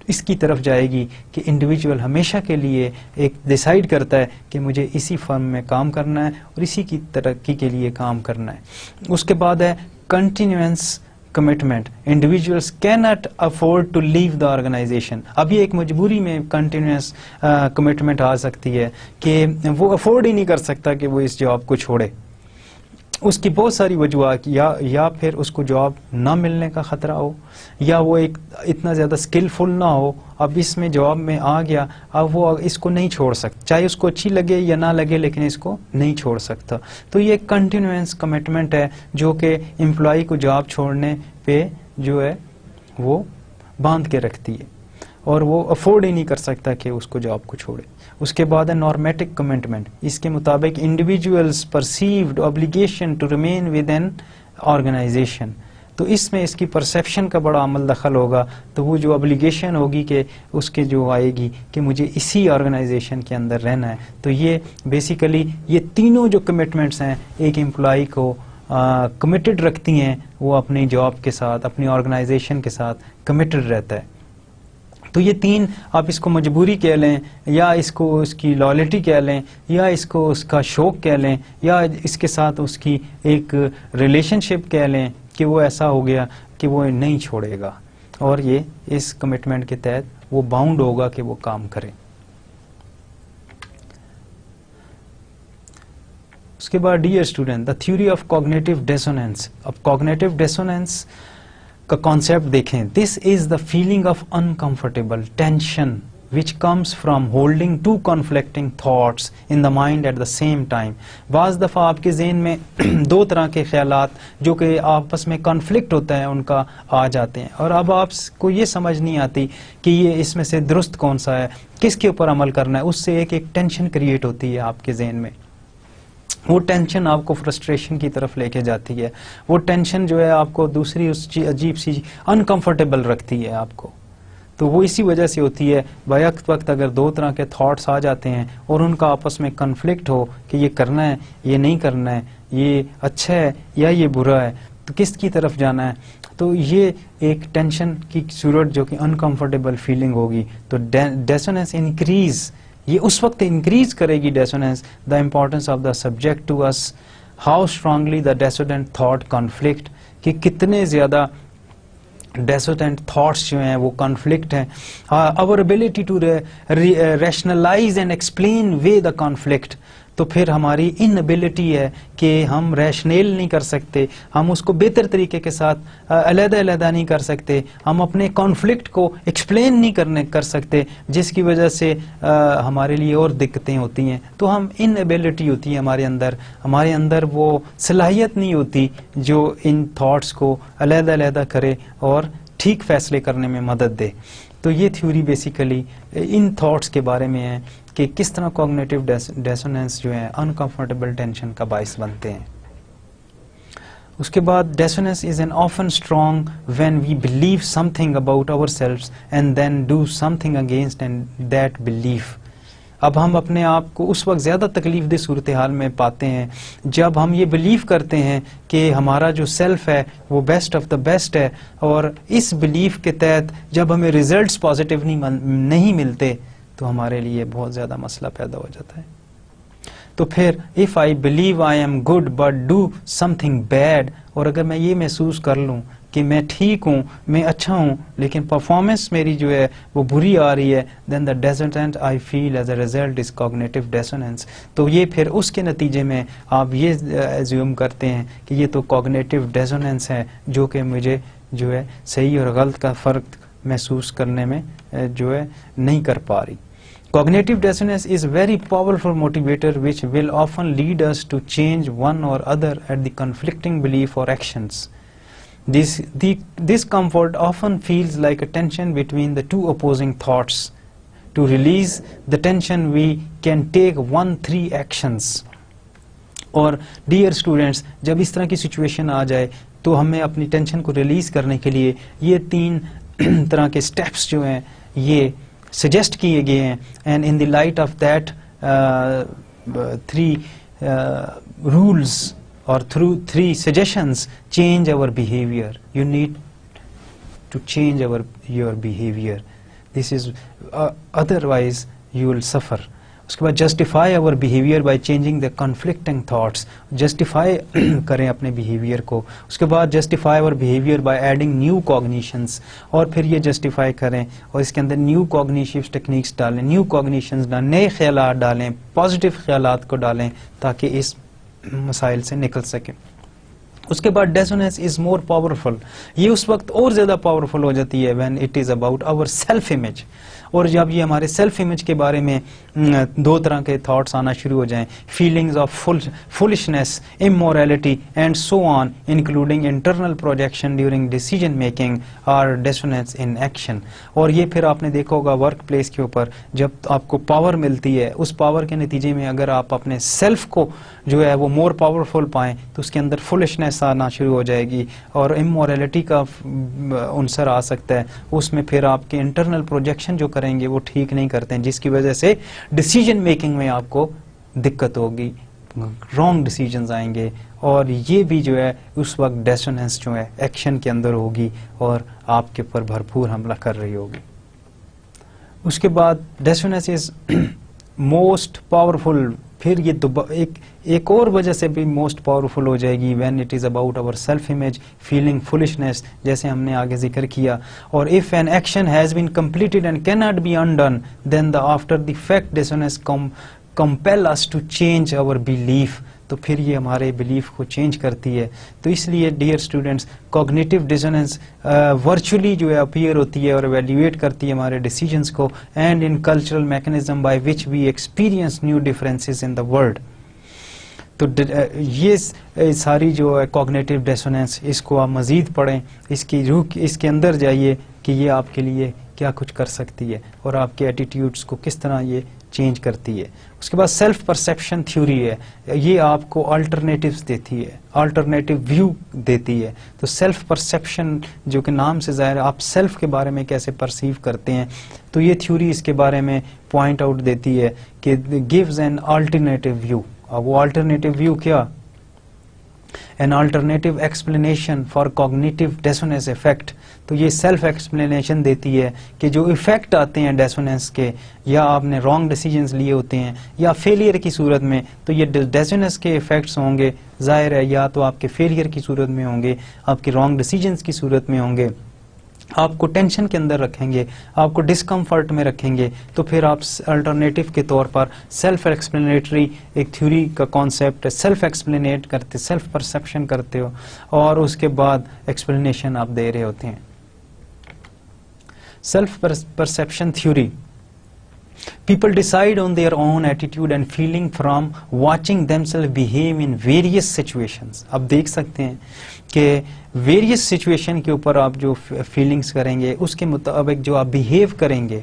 اس کی طرف جائے گی کہ individual ہمیشہ کے لیے ایک ڈیسائیڈ کرتا ہے کہ مجھے اسی فرم میں کام کرنا ہے اور اسی کی ترقی کے لیے کام کرنا ہے. اس کے بعد ہے continuous commitment. Individuals can not afford to leave the organization. ابھی ایک مجبوری میں کنٹینیوس کمٹمنٹ آ سکتی ہے کہ وہ افورڈ ہی نہیں کر سکتا کہ وہ اس جاب کو چھوڑے. اس کی بہت ساری وجوہات، یا پھر اس کو جاب نہ ملنے کا خطرہ ہو، یا وہ ایک اتنا زیادہ اسکلفل نہ ہو، اب اس میں جاب میں آ گیا، اب وہ اس کو نہیں چھوڑ سکتا، چاہے اس کو اچھی لگے یا نہ لگے لیکن اس کو نہیں چھوڑ سکتا. تو یہ کنٹینیوس کمٹمنٹ ہے جو کہ امپلائی کو جاب چھوڑنے پہ جو ہے وہ باندھ کے رکھتی ہے اور وہ افورڈ ہی نہیں کر سکتا کہ اس کو جاب کو چھوڑے. اس کے بعد ہے نارمیٹک کمٹمنٹ. اس کے مطابق individuals perceived obligation to remain with an organization. تو اس میں اس کی پرسیپشن کا بڑا عمل دخل ہوگا. تو وہ جو obligation ہوگی کہ اس کے جو آئے گی کہ مجھے اسی آرگنائزیشن کے اندر رہنا ہے. تو یہ بیسیکلی یہ تینوں جو کمٹمنٹس ہیں ایک امپلائی کو کمیٹڈ رکھتی ہیں وہ اپنی جاب کے ساتھ, اپنی آرگنائزیشن کے ساتھ کمیٹڈ رہتا ہے. تو یہ تین, آپ اس کو مجبوری کہہ لیں, یا اس کو اس کی لائلٹی کہہ لیں, یا اس کو اس کا شوق کہہ لیں, یا اس کے ساتھ اس کی ایک ریلیشن شپ کہہ لیں کہ وہ ایسا ہو گیا کہ وہ نہیں چھوڑے گا, اور یہ اس کمٹمنٹ کے تحت وہ باؤنڈ ہوگا کہ وہ کام کرے. اس کے بعد dear student, the theory of cognitive dissonance. اب کوگنیٹو ڈیسوننس کا کانسیپٹ دیکھیں. This is the feeling of uncomfortable tension which comes from holding two conflicting thoughts in the mind at the same time. بعض دفعہ آپ کے ذہن میں دو طرح کے خیالات جو کہ آپس میں کانفلکٹ ہوتا ہے ان کا آ جاتے ہیں, اور اب آپ کو یہ سمجھ نہیں آتی کہ یہ اس میں سے درست کون سا ہے, کس کے اوپر عمل کرنا ہے. اس سے ایک ٹینشن کریٹ ہوتی ہے آپ کے ذہن میں. وہ ٹینشن آپ کو فرسٹریشن کی طرف لے کے جاتی ہے. وہ ٹینشن جو ہے آپ کو دوسری اس عجیب سی انکمفرٹیبل رکھتی ہے آپ کو. تو وہ اسی وجہ سے ہوتی ہے. بیک وقت اگر دو طرح کے تھاٹس آ جاتے ہیں اور ان کا آپس میں کنفلکٹ ہو کہ یہ کرنا ہے, یہ نہیں کرنا ہے, یہ اچھا ہے یا یہ برا ہے, تو کس کی طرف جانا ہے, تو یہ ایک ٹینشن کی صورت جو کہ انکمفرٹیبل فیلنگ ہوگی. تو ڈیسوننس انکریز, یہ اس وقت انکریز کرے گی dissonance, the importance of the subject to us, how strongly the dissonant thought conflict, کہ کتنے زیادہ ڈیسوننٹ تھاٹس جو ہیں وہ کانفلکٹ ہیں. our ability to rationalize and explain away the conflict, تو پھر ہماری انبیلٹی ہے کہ ہم ریشنل نہیں کر سکتے, ہم اس کو بہتر طریقے کے ساتھ علیحدہ علیحدہ نہیں کر سکتے, ہم اپنے کانفلکٹ کو ایکسپلین نہیں کر سکتے, جس کی وجہ سے ہمارے لیے اور دقتیں ہوتی ہیں. تو ہم انبیلٹی ہوتی ہے ہمارے اندر وہ صلاحیت نہیں ہوتی جو ان تھاٹس کو علیحدہ علیحدہ کرے اور ٹھیک فیصلے کرنے میں مدد دے. تو یہ تھیوری بیسیکلی ان تھاٹس کے بارے میں ہے کہ کس طرح کوگنیٹو ڈیسوننس جو ہے انکمفرٹیبل ٹینشن کا باعث بنتے ہیں. اس کے بعد dissonance is an often strong when we believe something about ourselves and then do something against that belief. اب ہم اپنے آپ کو اس وقت زیادہ تکلیف دہ صورتحال میں پاتے ہیں جب ہم یہ بلیو کرتے ہیں کہ ہمارا جو سیلف ہے وہ بیسٹ آف دا بیسٹ ہے, اور اس بلیف کے تحت جب ہمیں ریزلٹس پازیٹیو نہیں ملتے تو ہمارے لیے بہت زیادہ مسئلہ پیدا ہو جاتا ہے. تو پھر if I believe I am good but do something bad, اور اگر میں یہ محسوس کر لوں کہ میں ٹھیک ہوں, میں اچھا ہوں, لیکن پرفارمنس میری جو ہے وہ بری آ رہی ہے, then the dissonance I feel as a result is cognitive dissonance. تو یہ پھر اس کے نتیجے میں آپ یہ ایزیوم کرتے ہیں کہ یہ تو cognitive dissonance ہے جو کہ مجھے جو ہے صحیح اور غلط کا فرق محسوس کرنے میں جو ہے نہیں کر پا رہی. Cognitive dissonance is a very powerful motivator which will often lead us to change one or other at the conflicting belief or actions. This comfort often feels like a tension between the two opposing thoughts. To release the tension, we can take 1-3 actions. اور dear students, جب اس طرح کی situation آ جائے تو ہمیں اپنی tension کو release کرنے کے لیے یہ 3 طرح کے سٹیپس جو ہیں یہ سجیسٹ کیے گئے ہیں. And in the light of that 3 rules اور through 3 suggestions change our behavior. You need to change your behavior. This is otherwise you will suffer. اس کے بعد justify our behavior by changing the conflicting thoughts. justify کریں اپنے behavior کو. اس کے بعد justify our behavior by adding new cognitions. اور پھر یہ justify کریں اور اس کے اندر new cognitive techniques ڈالیں, new cognitions ڈالیں, نئے خیالات ڈالیں, positive خیالات کو ڈالیں تاکہ اس مسائل سے نکل سکیں. اس کے بعد dissonance is more powerful. یہ اس وقت اور زیادہ پاورفل ہو جاتی ہے when it is about our self image. اور جب یہ ہمارے سیلف امیج کے بارے میں 2 طرح کے تھاٹس آنا شروع ہو جائیں, feelings of foolishness, immorality and so on, including internal projection during decision making اور ڈیسوننس ان ایکشن. اور یہ پھر آپ نے دیکھا ہوگا ورک پلیس کے اوپر جب آپ کو پاور ملتی ہے, اس پاور کے نتیجے میں اگر آپ اپنے سیلف کو جو ہے وہ مور پاورفل پائیں تو اس کے اندر فولشنس آنا شروع ہو جائے گی اور امورالٹی کا عنصر آ سکتا ہے. اس میں پھر آپ کے انٹرنل پروجیکشن جو کریں گے وہ ٹھیک نہیں کرتے ہیں, جس کی وجہ سے ڈیسیجن میکنگ میں آپ کو دقت ہوگی, رانگ ڈیسیجنز آئیں گے, اور یہ بھی جو ہے اس وقت ڈیسوننس جو ہے ایکشن کے اندر ہوگی اور آپ کے اوپر بھرپور حملہ کر رہی ہوگی. اس کے بعد ڈیسوننس از موسٹ پاورفل, پھر یہ ایک اور وجہ سے بھی موسٹ پاورفل ہو جائے گی, when it is about our self image, feeling foolishness, جیسے ہم نے آگے ذکر کیا. اور if an action has been completed and cannot be undone, then the after the fact dissonance compel us to change our belief, تو پھر یہ ہمارے بلیف کو چینج کرتی ہے. تو اس لیے ڈیئر اسٹوڈینٹس, کوگنیٹو ڈیسوننس ورچولی جو ہے اپیئر ہوتی ہے اور ایویلیویٹ کرتی ہے ہمارے ڈیسیجنس کو, and in cultural mechanism by which we experience new differences in the world. تو یہ ساری جو ہے کوگنیٹو ڈیسوننس, اس کو آپ مزید پڑھیں, اس کی روح اس کے اندر جائیے کہ یہ آپ کے لیے کیا کچھ کر سکتی ہے اور آپ کے ایٹیٹیوڈس کو کس طرح یہ چینج کرتی ہے. اس کے بعد سیلف پرسیپشن تھیوری ہے, یہ آپ کو آلٹرنیٹیوز دیتی ہے, آلٹرنیٹیو ویو دیتی ہے. تو سیلف پرسیپشن جو کہ نام سے ظاہر ہے, آپ سیلف کے بارے میں کیسے پرسیو کرتے ہیں, تو یہ تھیوری اس کے بارے میں پوائنٹ آؤٹ دیتی ہے کہ گیوز این آلٹرنیٹیو ویو. اب وہ آلٹرنیٹیو ویو کیا, an alternative explanation for cognitive dissonance effect. تو یہ سیلف ایکسپلینیشن دیتی ہے کہ جو ایفیکٹ آتے ہیں ڈیسوننس کے, یا آپ نے رانگ ڈیسیجنز لیے ہوتے ہیں یا فیلئر کی صورت میں, تو یہ ڈیسوننس کے ایفیکٹس ہوں گے, ظاہر ہے یا تو آپ کے فیلئر کی صورت میں ہوں گے, آپ کے رانگ ڈیسیجنز کی صورت میں ہوں گے, آپ کو ٹینشن کے اندر رکھیں گے, آپ کو ڈسکمفرٹ میں رکھیں گے. تو پھر آپ الٹرنیٹیو کے طور پر سیلف ایکسپلینیٹری ایک تھیوری کا کانسیپٹ, سیلف ایکسپلینیٹ کرتے, سیلف پرسیپشن کرتے ہو, اور اس کے بعد ایکسپلینیشن آپ دے رہے ہوتے ہیں. Self perception theory, people decide on their own attitude and feeling from watching themselves behave in various situations. اب دیکھ سکتے ہیں کہ ویریس سچویشن کے اوپر آپ جو فیلنگس کریں گے, اس کے مطابق جو آپ بیہیو کریں گے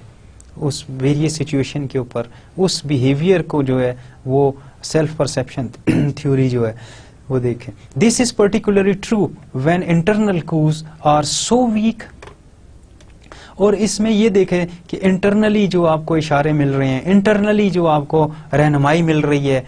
اس ویریس سچویشن کے اوپر, اس بیہیویئر کو جو ہے وہ سیلف پرسیپشن تھیوری جو ہے وہ دیکھیں. This is particularly true when internal cause are so weak. اور اس میں یہ دیکھیں کہ انٹرنلی جو آپ کو اشارے مل رہے ہیں, انٹرنلی جو آپ کو رہنمائی مل رہی ہے,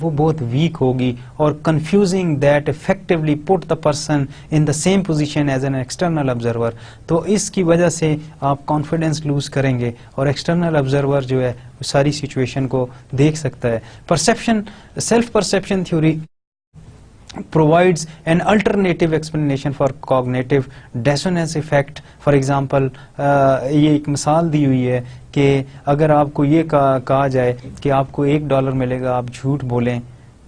وہ بہت ویک ہوگی, اور confusing that effectively put the person in the same position as an external observer. تو اس کی وجہ سے آپ کانفیڈنس لوز کریں گے, اور ایکسٹرنل آبزرور جو ہے ساری سچویشن کو دیکھ سکتا ہے. Perception, self perception theory provides an alternative explanation for cognitive dissonance effect. For example, یہ ایک مثال دی ہوئی ہے کہ اگر آپ کو یہ کہا جائے کہ آپ کو $1 ملے گا, آپ جھوٹ بولیں,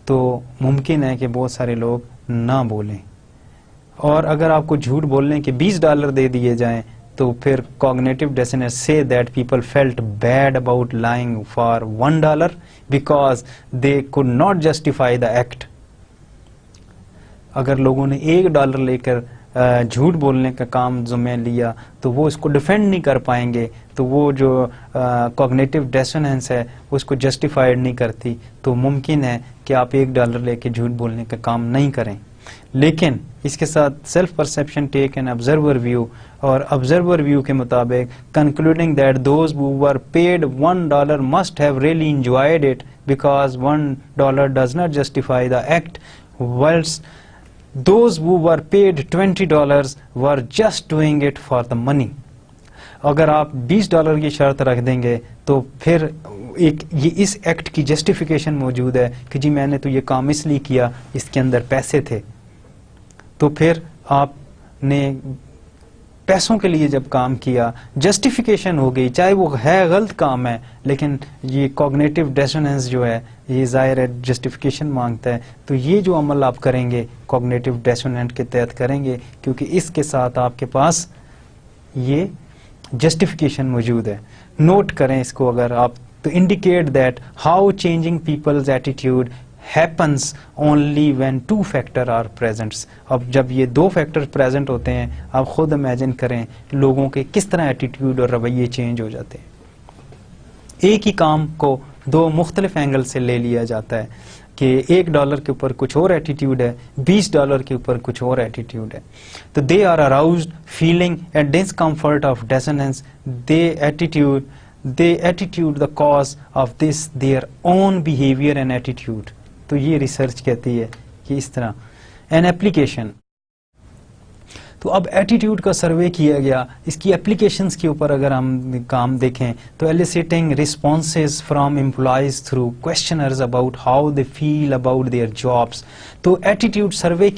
تو ممکن ہے کہ بہت سارے لوگ نہ بولیں. اور اگر آپ کو جھوٹ بولنے کے $20 دے دیے جائیں, تو پھر cognitive dissonance say that people felt bad about lying for $1 because they could not justify the act. اگر لوگوں نے $1 لے کر جھوٹ بولنے کا کام ذمہ لیا, تو وہ اس کو ڈیفینڈ نہیں کر پائیں گے, تو وہ جو کوگنیٹو ڈیسوننس ہے اس کو جسٹیفائڈ نہیں کرتی. تو ممکن ہے کہ آپ $1 لے کے جھوٹ بولنے کا کام نہیں کریں. لیکن اس کے ساتھ self perception take an observer view, اور آبزرور ویو کے مطابق concluding that those who were paid $1 must have really enjoyed it because $1 does not justify the act, whilst those who were paid $20 were just doing it for the money. اگر آپ $20 کی شرط رکھ دیں گے, تو پھر یہ اس ایکٹ کی جسٹیفیکیشن موجود ہے کہ جی میں نے تو یہ کام اس لیے کیا, اس کے اندر پیسے تھے. تو پھر آپ نے پیسوں کے لیے جب کام کیا, جسٹیفیکیشن ہو گئی, چاہے وہ ہے غلط کام ہے, لیکن یہ کوگنیٹو ڈیسوننس جو ہے یہ ظاہر ہے جسٹیفیکیشن مانگتا ہے. تو یہ جو عمل آپ کریں گے کوگنیٹو ڈیسوننٹ کے تحت کریں گے, کیونکہ اس کے ساتھ آپ کے پاس یہ جسٹیفیکیشن موجود ہے. نوٹ کریں اس کو اگر آپ, تو indicate that how changing people's attitude happens only when 2 factors are present. اب جب یہ 2 فیکٹر پریزنٹ ہوتے ہیں, آپ خود امیجن کریں لوگوں کے کس طرح ایٹیٹیوڈ اور رویے چینج ہو جاتے ہیں. ایک ہی کام کو 2 مختلف اینگل سے لے لیا جاتا ہے کہ $1 کے اوپر کچھ اور ایٹیٹیوڈ ہے, $20 کے اوپر کچھ اور ایٹیٹیوڈ ہے. تو they are aroused feeling a discomfort of dissonance. They attitude the cause of this their own behavior and attitude. تو تو یہ ریسرچ کہتی ہے کہ اس طرح این ایپلیکیشن. تو اب ایٹیٹیوڈ کا سروے کیا گیا, اس کی اپلیکیشنز کے اوپر اگر ہم کام دیکھیں تو eliciting responses from employees through questionnaires about how they feel about their jobs. تو ایٹیٹیوڈ سروے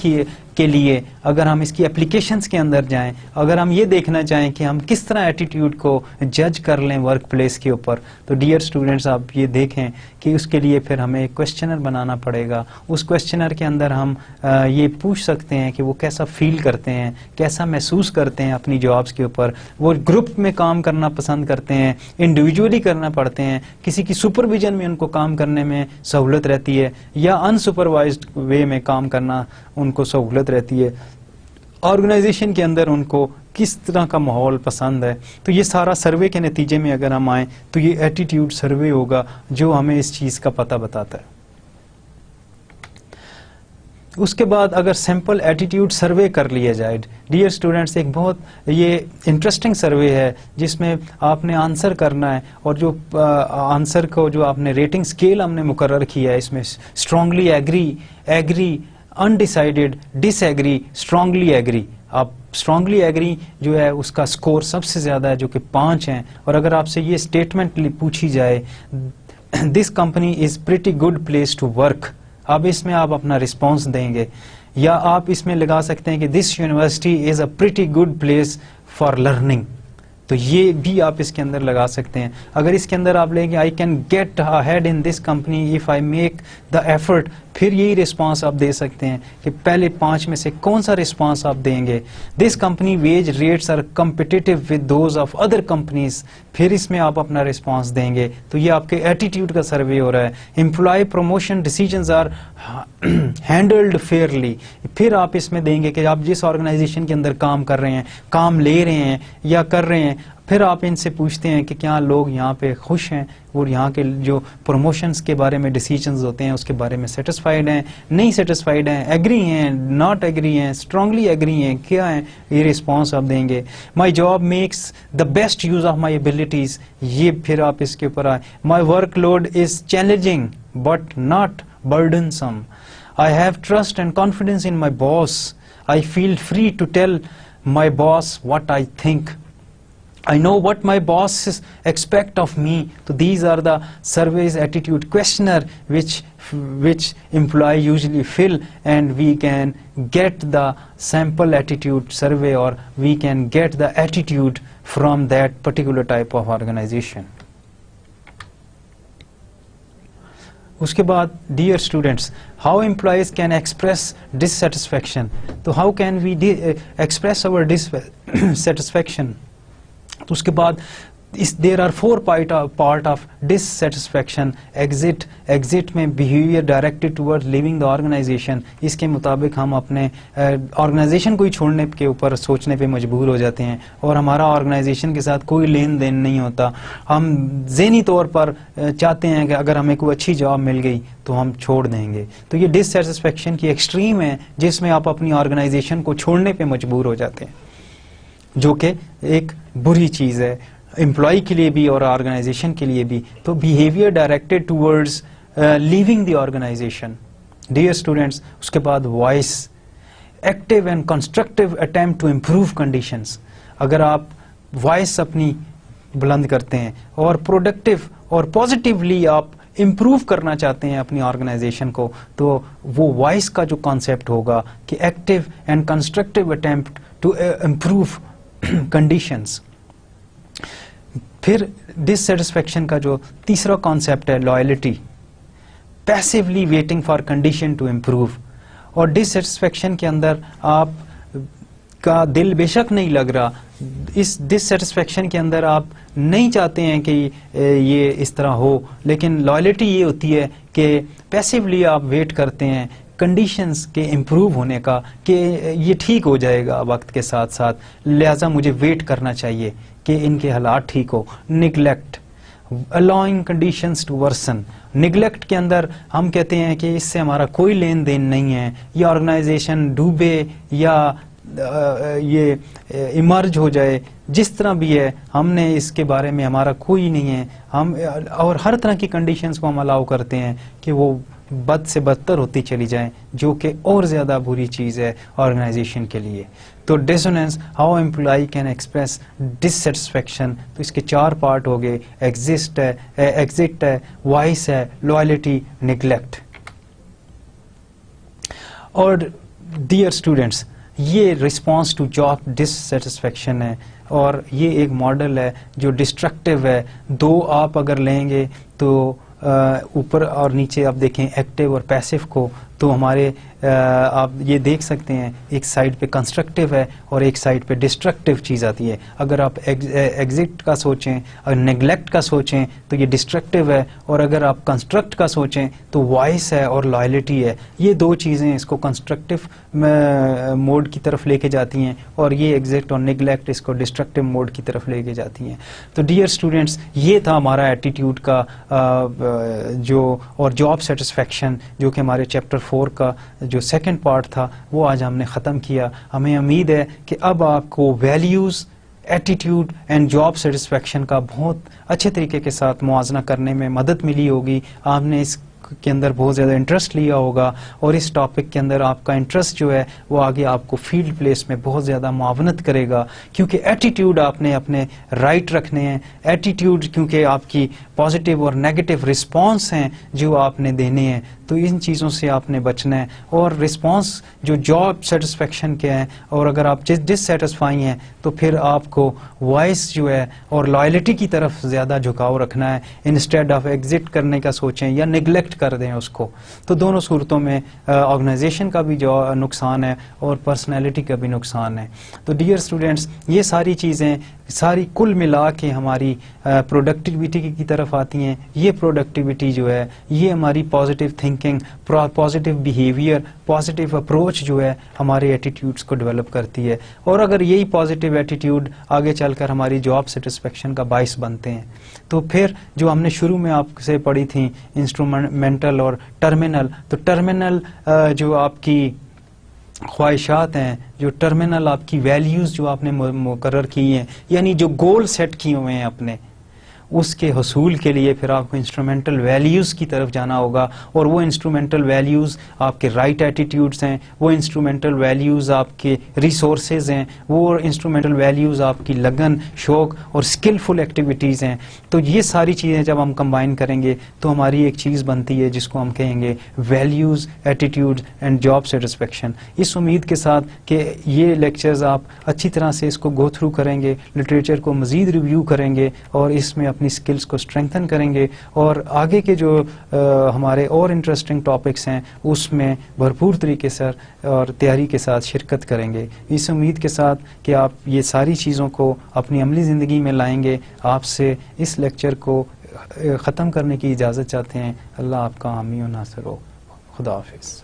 کے لیے اگر ہم اس کی اپلیکیشنز کے اندر جائیں, اگر ہم یہ دیکھنا چاہیں کہ ہم کس طرح ایٹیٹیوڈ کو جج کر لیں ورک پلیس کے اوپر, تو ڈیئر اسٹوڈنٹس آپ یہ دیکھیں کہ اس کے لیے پھر ہمیں ایک کویشچنر بنانا پڑے گا. اس کویشچنر کے اندر ہم یہ پوچھ سکتے ہیں کہ وہ کیسا فیل کرتے ہیں, کیسا محسوس کرتے ہیں اپنی جابس کے اوپر, وہ گروپ میں کام کرنا پسند کرتے ہیں, انڈیویجولی کرنا پڑتے ہیں, کسی کی سپرویژن میں ان کو کام کرنے میں سہولت رہتی ہے, یا انسپروائزڈ وے میں کام کرنا ان کو سہولت رہتی ہے, آرگنائزیشن کے اندر ان کو کس طرح کا ماحول پسند ہے. تو یہ سارا سروے کے نتیجے میں اگر ہم آئیں تو یہ ایٹیٹیوڈ سروے ہوگا جو ہمیں اس چیز کا پتہ بتاتا ہے. اس کے بعد اگر سیمپل ایٹیٹیوڈ سروے کر لیا جائے, ڈیئر اسٹوڈنٹس ایک بہت یہ انٹرسٹنگ سروے ہے جس میں آپ نے آنسر کرنا ہے, اور جو آنسر کو جو آپ نے ریٹنگ اسکیل ہم نے مقرر کیا ہے, اس میں اسٹرانگلی ایگری, انڈیسائیڈڈ, ڈس ایگری, اسٹرانگلی ایگری. آپ اسٹرانگلی ایگری جو ہے اس کا اسکور سب سے زیادہ ہے جو کہ 5 ہیں, اور اگر آپ سے یہ اسٹیٹمنٹ پوچھی جائے this company is pretty good place to work, اب اس میں آپ اپنا رسپانس دیں گے, یا آپ اس میں لگا سکتے ہیں کہ this university is a pretty good place for learning, تو یہ بھی آپ اس کے اندر لگا سکتے ہیں. اگر اس کے اندر آپ لیں گے I can get head in this company if I make the effort, پھر یہی رسپانس آپ دے سکتے ہیں کہ پہلے 5 میں سے کون سا رسپانس آپ دیں گے. This company wage rates are competitive with those of other companies, پھر اس میں آپ اپنا رسپانس دیں گے. تو یہ آپ کے ایٹیٹیوڈ کا سروے ہو رہا ہے. Employee promotion decisions are handled fairly, پھر آپ اس میں دیں گے کہ آپ جس آرگنائزیشن کے اندر کام کر رہے ہیں, کام لے رہے ہیں یا کر رہے ہیں, پھر آپ ان سے پوچھتے ہیں کہ کیا لوگ یہاں پہ خوش ہیں, اور یہاں کے جو پروموشنز کے بارے میں ڈیسیجنز ہوتے ہیں اس کے بارے میں سیٹسفائیڈ ہیں, نہیں سیٹسفائیڈ ہیں, ایگری ہیں, ناٹ ایگری ہیں, اسٹرانگلی ایگری ہیں, کیا ہیں, یہ رسپانس آپ دیں گے. My job makes the best use of my abilities, یہ پھر آپ اس کے اوپر آئے. My workload is challenging but not burdensome. I have trust and confidence in my boss. I feel free to tell my boss what I think. I know what my bosses expect of me. So these are the surveys attitude questionnaire which employee usually fill, and we can get the sample attitude survey, or we can get the attitude from that particular type of organization. اس کے بعد dear students, how employees can express dissatisfaction. تو how can we express over dissatisfaction. تو اس کے بعد there are 4 part of dissatisfaction. Exit میں behaviour directed toward leaving the organization, اس کے مطابق ہم اپنے آرگنائزیشن کو ہی چھوڑنے کے اوپر سوچنے پہ مجبور ہو جاتے ہیں, اور ہمارا آرگنائزیشن کے ساتھ کوئی لین دین نہیں ہوتا. ہم ذہنی طور پر چاہتے ہیں کہ اگر ہمیں کوئی اچھی جاب مل گئی تو ہم چھوڑ دیں گے. تو یہ ڈسسیٹسفیکشن کی ایکسٹریم ہے جس میں آپ اپنی آرگنائزیشن کو چھوڑنے پہ مجبور ہو جاتے ہیں, جو کہ ایک بری چیز ہے امپلائی کے لیے بھی اور آرگنائزیشن کے لیے بھی. تو behaviour directed towards leaving the organisation. Dear students, اس کے بعد voice, active and constructive attempt to improve conditions. اگر آپ وائس اپنی بلند کرتے ہیں اور پروڈکٹیو اور پازیٹیولی آپ امپروو کرنا چاہتے ہیں اپنی آرگنائزیشن کو, تو وہ وائس کا جو کانسیپٹ ہوگا کہ active and constructive attempt to improve conditions. پھر ڈسسیٹسفیکشن کا جو تیسرا کانسیپٹ ہے loyalty, passively waiting for condition to improve. اور ڈسسیٹسفیکشن کے اندر آپ کا دل بے شک نہیں لگ رہا, اس ڈسسیٹسفیکشن کے اندر آپ نہیں چاہتے ہیں کہ یہ اس طرح ہو, لیکن لائلٹی یہ ہوتی ہے کہ پیسیولی آپ ویٹ کرتے ہیں کنڈیشنز کے امپروو ہونے کا, کہ یہ ٹھیک ہو جائے گا وقت کے ساتھ ساتھ, لہٰذا مجھے ویٹ کرنا چاہیے کہ ان کے حالات ٹھیک ہو. Neglect, allowing conditions to worsen. Neglect کے اندر ہم کہتے ہیں کہ اس سے ہمارا کوئی لین دین نہیں ہے, یہ آرگنائزیشن ڈوبے یا یہ ایمرج ہو جائے, جس طرح بھی ہے ہم نے اس کے بارے میں ہمارا کوئی نہیں ہے. ہم اور ہر طرح کی کنڈیشنز کو ہم الاؤ کرتے ہیں کہ وہ بد سے بدتر ہوتی چلی جائیں، جو کہ اور زیادہ بری چیز ہے آرگنائزیشن کے لیے. تو dissonance, how employee can express dissatisfaction, تو اس کے 4 پارٹ ہو گئے، ایگزٹ ہے، وائس ہے، لوائلٹی، نیگلیکٹ. اور ڈیئر اسٹوڈینٹس، یہ رسپانس ٹو جاب ڈسسیٹسفیکشن ہے، اور یہ ایک ماڈل ہے جو ڈسٹرکٹیو ہے. 2 آپ اگر لیں گے تو اوپر اور نیچے آپ دیکھیں ایکٹیو اور پیسو کو، تو ہمارے آپ یہ دیکھ سکتے ہیں ایک سائڈ پہ کنسٹرکٹیو ہے اور ایک سائڈ پہ ڈسٹرکٹیو چیز آتی ہے. اگر آپ ایگزٹ کا سوچیں اور نیگلیکٹ کا سوچیں تو یہ ڈسٹرکٹیو ہے، اور اگر آپ کنسٹرکٹ کا سوچیں تو وائس ہے اور لائلٹی ہے. یہ 2 چیزیں اس کو کنسٹرکٹیو موڈ کی طرف لے کے جاتی ہیں، اور یہ ایگزٹ اور نیگلیکٹ اس کو ڈسٹرکٹیو موڈ کی طرف لے کے جاتی ہیں. تو ڈیئر اسٹوڈینٹس، یہ تھا ہمارا ایٹیٹیوڈ کا جو اور جاب سیٹسفیکشن، جو کہ ہمارے چیپٹر 4 کا جو سیکنڈ پارٹ تھا وہ آج ہم نے ختم کیا. ہمیں امید ہے کہ اب آپ کو values, attitude and job satisfaction کا بہت اچھے طریقے کے ساتھ موازنہ کرنے میں مدد ملی ہوگی. آپ نے اس کے اندر بہت زیادہ انٹرسٹ لیا ہوگا، اور اس ٹاپک کے اندر آپ کا انٹرسٹ جو ہے وہ آگے آپ کو فیلڈ پلیس میں بہت زیادہ معاونت کرے گا، کیونکہ ایٹیٹیوڈ آپ نے اپنے رائٹ رکھنے ہیں. ایٹیٹیوڈ کیونکہ آپ کی پازیٹیو اور نیگیٹو رسپانس ہیں جو آپ نے دینے ہیں، تو ان چیزوں سے آپ نے بچنا ہے. اور رسپانس جو جاب سیٹسفیکشن کے ہیں، اور اگر آپ ڈس سیٹسفائی ہیں تو پھر آپ کو وائس جو ہے اور لائلٹی کی طرف زیادہ جھکاؤ رکھنا ہے، انسٹیڈ آف ایگزٹ کرنے کا سوچیں یا نیگلیکٹ کر دیں اس کو. تو دونوں صورتوں میں آرگنائزیشن کا بھی جو نقصان ہے اور پرسنالٹی کا بھی نقصان ہے. تو ڈیئر اسٹوڈینٹس، یہ ساری چیزیں ساری کل ملا کے ہماری پروڈکٹیوٹی کی طرف آتی ہیں. یہ پروڈکٹیوٹی جو ہے یہ ہماری positive thinking, positive behaviour, positive approach جو ہے ہمارے ایٹیٹیوڈس کو ڈیولپ کرتی ہے. اور اگر یہی پازیٹیو ایٹیٹیوڈ آگے چل کر ہماری جاب سیٹسفیکشن کا باعث بنتے ہیں، تو پھر جو ہم نے شروع میں آپ سے پڑھی تھیں انسٹرومنٹل اور ٹرمینل، تو ٹرمینل جو آپ کی خواہشات ہیں، جو ٹرمینل آپ کی ویلیوز جو آپ نے مقرر کی ہیں، یعنی جو گول سیٹ کیے ہوئے ہیں اپنے، اس کے حصول کے لیے پھر آپ کو انسٹرومنٹل ویلیوز کی طرف جانا ہوگا. اور وہ انسٹرومنٹل ویلیوز آپ کے رائٹ ایٹیٹیوڈز ہیں، وہ انسٹرومنٹل ویلیوز آپ کے ریسورسز ہیں، وہ انسٹرومنٹل ویلیوز آپ کی لگن، شوق اور اسکلفل ایکٹیویٹیز ہیں. تو یہ ساری چیزیں جب ہم کمبائن کریں گے تو ہماری ایک چیز بنتی ہے جس کو ہم کہیں گے values, attitude and job satisfaction. اس امید کے ساتھ کہ یہ لیکچرز آپ اچھی طرح سے اس کو گو تھرو کریں گے، لٹریچر کو مزید ریویو کریں گے، اور اس میں اپنی سکلز کو اسٹرینتھن کریں گے، اور آگے کے جو ہمارے اور انٹرسٹنگ ٹاپکس ہیں اس میں بھرپور طریقے سے اور تیاری کے ساتھ شرکت کریں گے. اس امید کے ساتھ کہ آپ یہ ساری چیزوں کو اپنی عملی زندگی میں لائیں گے، آپ سے اس لیکچر کو ختم کرنے کی اجازت چاہتے ہیں. اللہ آپ کا حامی و ناصر ہو. خدا حافظ.